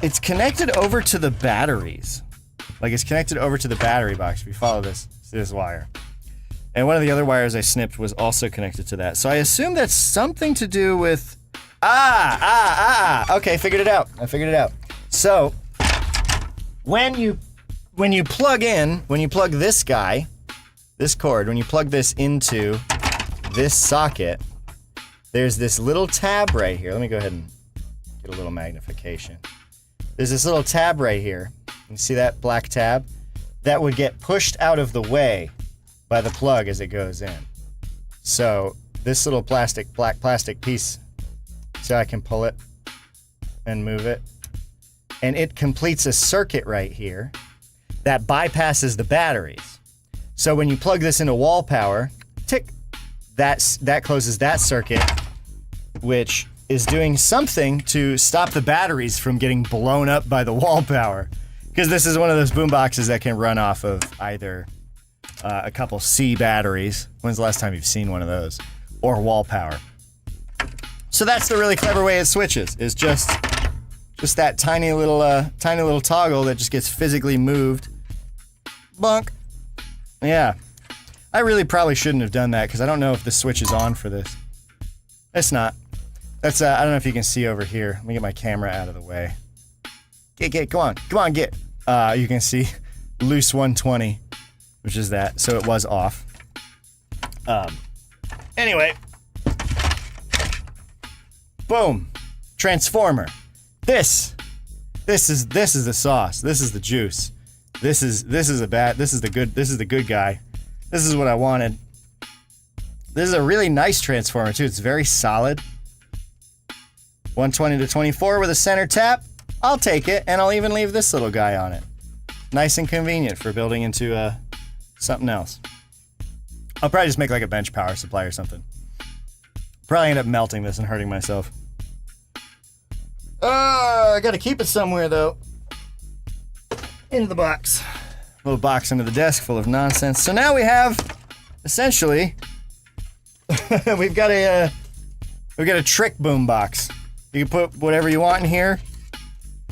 it's connected over to the batteries. Like it's connected over to the battery box. If you follow this wire. And one of the other wires I snipped was also connected to that. So I assume that's something to do with... Okay, figured it out. I figured it out. So, when you plug this guy, this cord, when you plug this into this socket, there's this little tab right here. Let me go ahead and get a little magnification. There's this little tab right here. You see that black tab? That would get pushed out of the way by the plug as it goes in. So, this little black plastic piece, so I can pull it and move it. And it completes a circuit right here that bypasses the batteries. So when you plug this into wall power, tick, that closes that circuit, which is doing something to stop the batteries from getting blown up by the wall power. Because this is one of those boom boxes that can run off of either a couple C batteries. When's the last time you've seen one of those? Or wall power. So that's the really clever way it switches, is just that tiny little toggle that just gets physically moved. Bunk. Yeah. I really probably shouldn't have done that because I don't know if the switch is on for this. It's not. That's I don't know if you can see over here. Let me get my camera out of the way. Come on, get. You can see loose 120, which is that. So it was off. Anyway. Boom. Transformer. This is the sauce. This is the juice. This is the good guy. This is what I wanted. This is a really nice transformer too. It's very solid. 120 to 24 with a center tap. I'll take it, and I'll even leave this little guy on it. Nice and convenient for building into something else. I'll probably just make like a bench power supply or something. Probably end up melting this and hurting myself. I gotta keep it somewhere though. Into the box. Little box under the desk full of nonsense. So now we have, essentially, we've got a trick boom box. You can put whatever you want in here.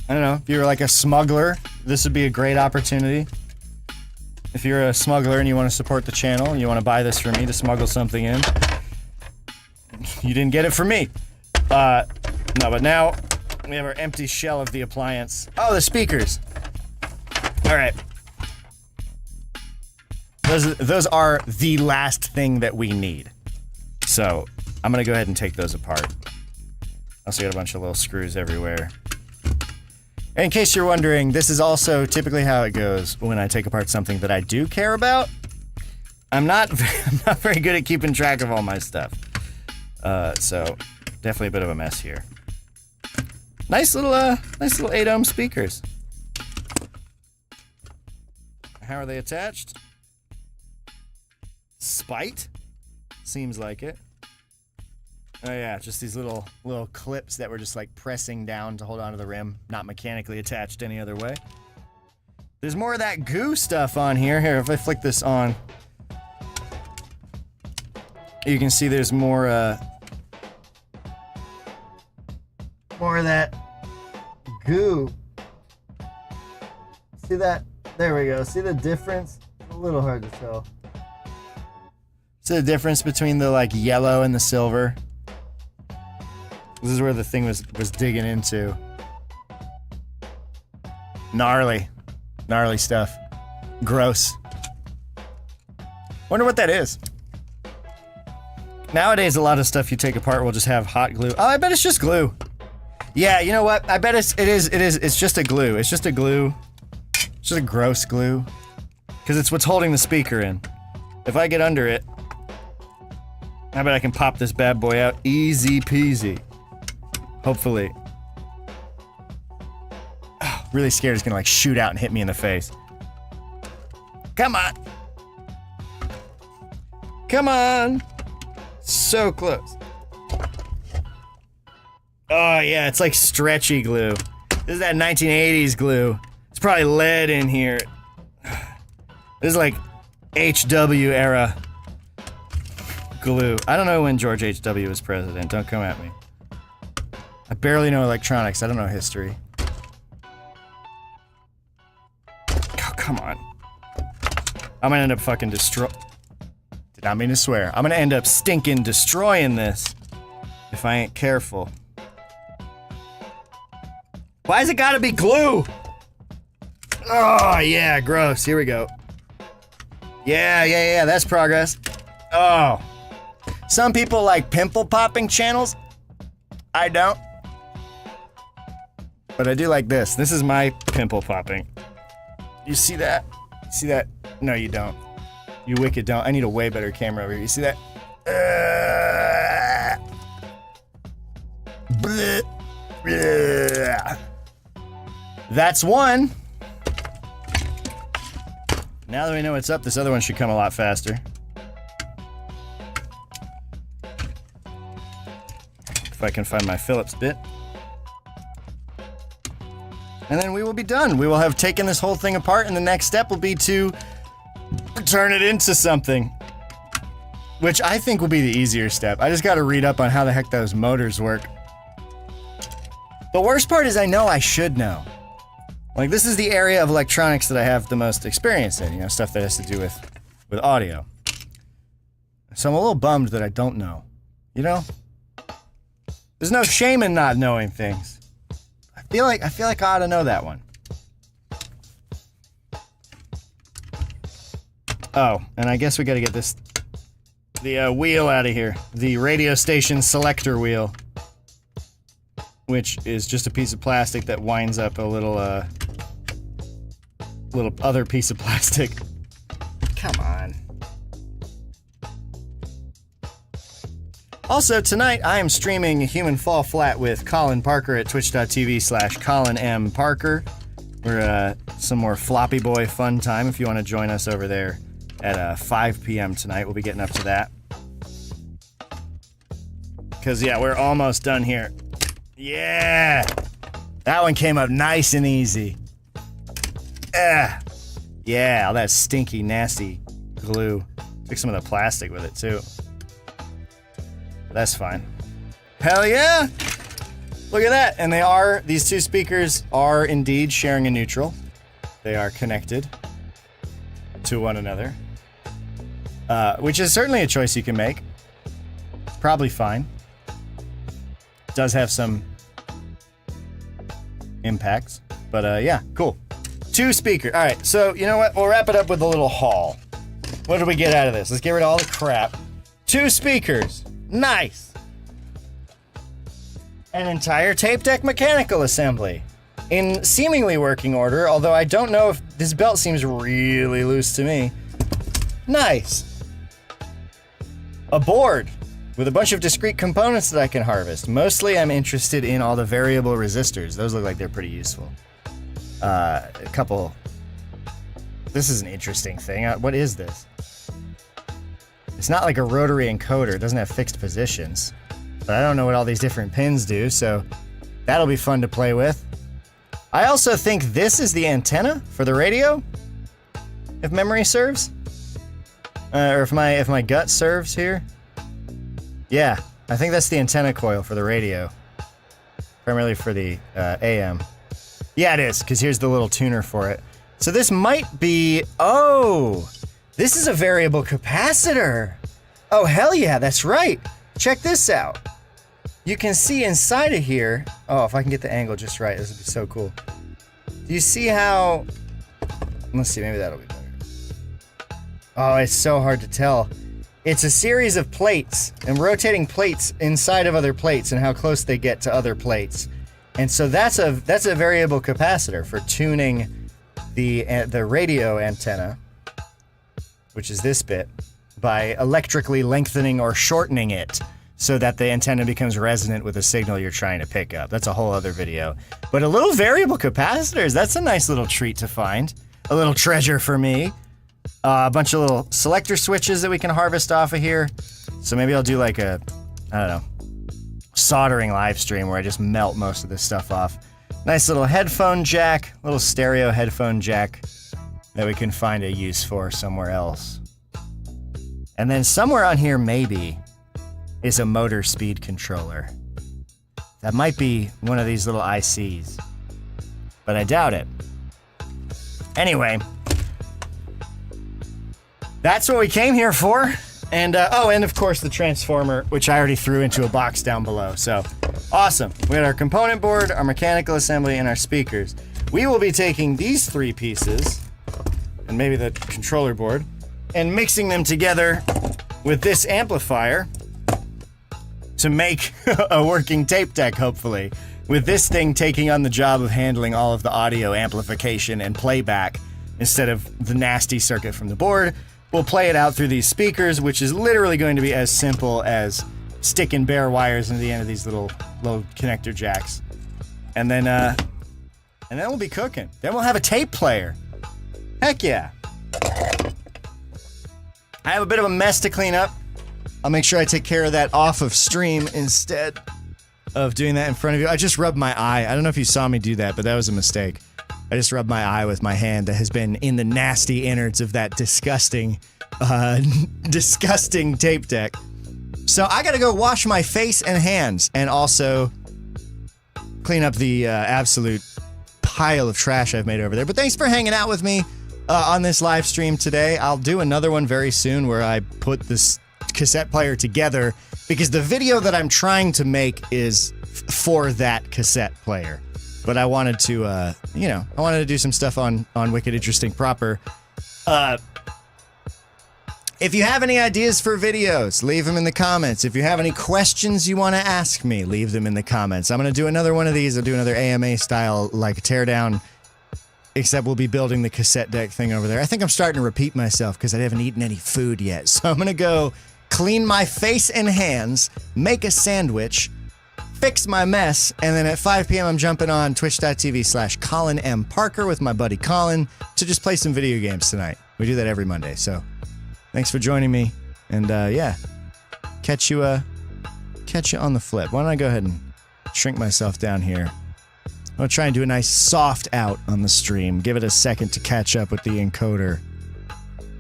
I don't know, if you're like a smuggler, this would be a great opportunity. If you're a smuggler and you want to support the channel and you want to buy this for me to smuggle something in, you didn't get it from me. No, but now We have our empty shell of the appliance. Oh, the speakers. All right. Those are the last thing that we need. So I'm gonna go ahead and take those apart. Also got a bunch of little screws everywhere. And in case you're wondering, this is also typically how it goes when I take apart something that I do care about. I'm not very good at keeping track of all my stuff. So definitely a bit of a mess here. Nice little 8-ohm speakers. How are they attached? Spite? Seems like it. Oh yeah, just these little clips that were just like pressing down to hold onto the rim, not mechanically attached any other way. There's more of that goo stuff on here. Here, if I flick this on, you can see there's more of that goo. See that? There we go. See the difference? It's a little hard to tell. See the difference between the like yellow and the silver? This is where the thing was digging into. Gnarly stuff. Gross. Wonder what that is. Nowadays, a lot of stuff you take apart will just have hot glue. Oh, I bet it's just glue. Yeah, you know what? I bet it's just a glue. It's just a glue. It's just a gross glue. Because it's what's holding the speaker in. If I get under it, I bet I can pop this bad boy out easy peasy. Hopefully. Oh, really scared it's gonna like shoot out and hit me in the face. Come on. Come on. So close. Oh yeah, it's like stretchy glue. This is that 1980s glue. It's probably lead in here. This is like HW era glue. I don't know when George H.W. was president. Don't come at me. I barely know electronics. I don't know history. Oh, come on. I'm gonna end up fucking Did not mean to swear. I'm gonna end up stinking destroying this if I ain't careful. Why's it gotta be glue? Oh, yeah, gross. Here we go. Yeah, that's progress. Oh. Some people like pimple popping channels. I don't. But I do like this. This is my pimple popping. You see that? See that? No, you don't. You wicked don't. I need a way better camera over here. You see that? Bleh. Bleh. That's one. Now that we know what's up, this other one should come a lot faster. If I can find my Phillips bit. And then we will be done. We will have taken this whole thing apart, and the next step will be to turn it into something. Which I think will be the easier step. I just gotta read up on how the heck those motors work. The worst part is I know I should know. Like, this is the area of electronics that I have the most experience in, you know, stuff that has to do with audio. So I'm a little bummed that I don't know. You know? There's no shame in not knowing things. I feel like I ought to know that one. Oh, and I guess we gotta get the wheel out of here. The radio station selector wheel. Which is just a piece of plastic that winds up a little other piece of plastic. Come on. Also, tonight I am streaming Human Fall Flat with Colin Parker at twitch.tv/ColinMParker. We're some more Floppy Boy fun time if you want to join us over there at 5 p.m. tonight. We'll be getting up to that. Because, yeah, we're almost done here. Yeah! That one came up nice and easy. Yeah, all that stinky, nasty glue. Took some of the plastic with it, too. That's fine. Hell yeah! Look at that! And these two speakers are indeed sharing a neutral. They are connected to one another. Which is certainly a choice you can make. Probably fine. Does have some impacts. But yeah, cool. 2 speakers. All right, so you know what? We'll wrap it up with a little haul. What did we get out of this? Let's get rid of all the crap. 2 speakers. Nice. An entire tape deck mechanical assembly in seemingly working order, although I don't know if this belt seems really loose to me. Nice. A board with a bunch of discrete components that I can harvest. Mostly I'm interested in all the variable resistors. Those look like they're pretty useful. A couple... This is an interesting thing. What is this? It's not like a rotary encoder. It doesn't have fixed positions. But I don't know what all these different pins do, so that'll be fun to play with. I also think this is the antenna for the radio, if memory serves. Or if my gut serves here. Yeah, I think that's the antenna coil for the radio. Primarily for the AM. Yeah, it is, because here's the little tuner for it. So this might be... Oh! This is a variable capacitor! Oh, hell yeah, that's right! Check this out. You can see inside of here... Oh, if I can get the angle just right, this would be so cool. Do you see how... Let's see, maybe that'll be better. Oh, it's so hard to tell. It's a series of plates, and rotating plates inside of other plates and how close they get to other plates. And so that's a variable capacitor for tuning the radio antenna, which is this bit, by electrically lengthening or shortening it so that the antenna becomes resonant with the signal you're trying to pick up. That's a whole other video. But a little variable capacitors, that's a nice little treat to find. A little treasure for me. A bunch of little selector switches that we can harvest off of here. So maybe I'll do like a, I don't know, soldering live stream where I just melt most of this stuff off. Nice little headphone jack, little stereo headphone jack that we can find a use for somewhere else. And then somewhere on here maybe is a motor speed controller. That might be one of these little ICs, but I doubt it. Anyway, that's what we came here for. And, oh, and of course the transformer, which I already threw into a box down below. So, awesome. We had our component board, our mechanical assembly, and our speakers. We will be taking these 3 pieces, and maybe the controller board, and mixing them together with this amplifier to make a working tape deck, hopefully. With this thing taking on the job of handling all of the audio amplification and playback instead of the nasty circuit from the board. We'll play it out through these speakers, which is literally going to be as simple as sticking bare wires into the end of these little connector jacks. And then we'll be cooking. Then we'll have a tape player. Heck yeah. I have a bit of a mess to clean up. I'll make sure I take care of that off of stream instead of doing that in front of you. I just rubbed my eye. I don't know if you saw me do that, but that was a mistake. I just rubbed my eye with my hand that has been in the nasty innards of that disgusting, disgusting tape deck. So I gotta go wash my face and hands and also clean up the absolute pile of trash I've made over there. But thanks for hanging out with me on this live stream today. I'll do another one very soon where I put this cassette player together because the video that I'm trying to make is for that cassette player. But I wanted to, I wanted to do some stuff on Wicked Interesting proper. If you have any ideas for videos, leave them in the comments. If you have any questions you want to ask me, leave them in the comments. I'm going to do another one of these. I'll do another AMA style, like teardown, except we'll be building the cassette deck thing over there. I think I'm starting to repeat myself because I haven't eaten any food yet. So I'm going to go clean my face and hands, make a sandwich, fix my mess, and then at 5 p.m. I'm jumping on twitch.tv/Colin M. Parker with my buddy Colin to just play some video games tonight. We do that every Monday, so thanks for joining me, and yeah, catch you on the flip. Why don't I go ahead and shrink myself down here. I'm gonna try and do a nice soft out on the stream. Give it a second to catch up with the encoder.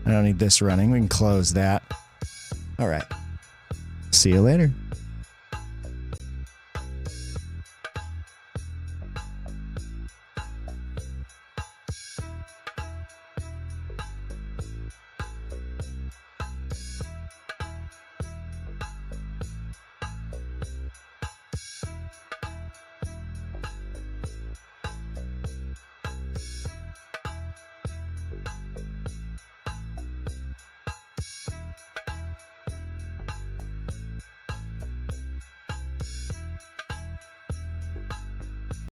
I don't need this running. We can close that. All right. See you later.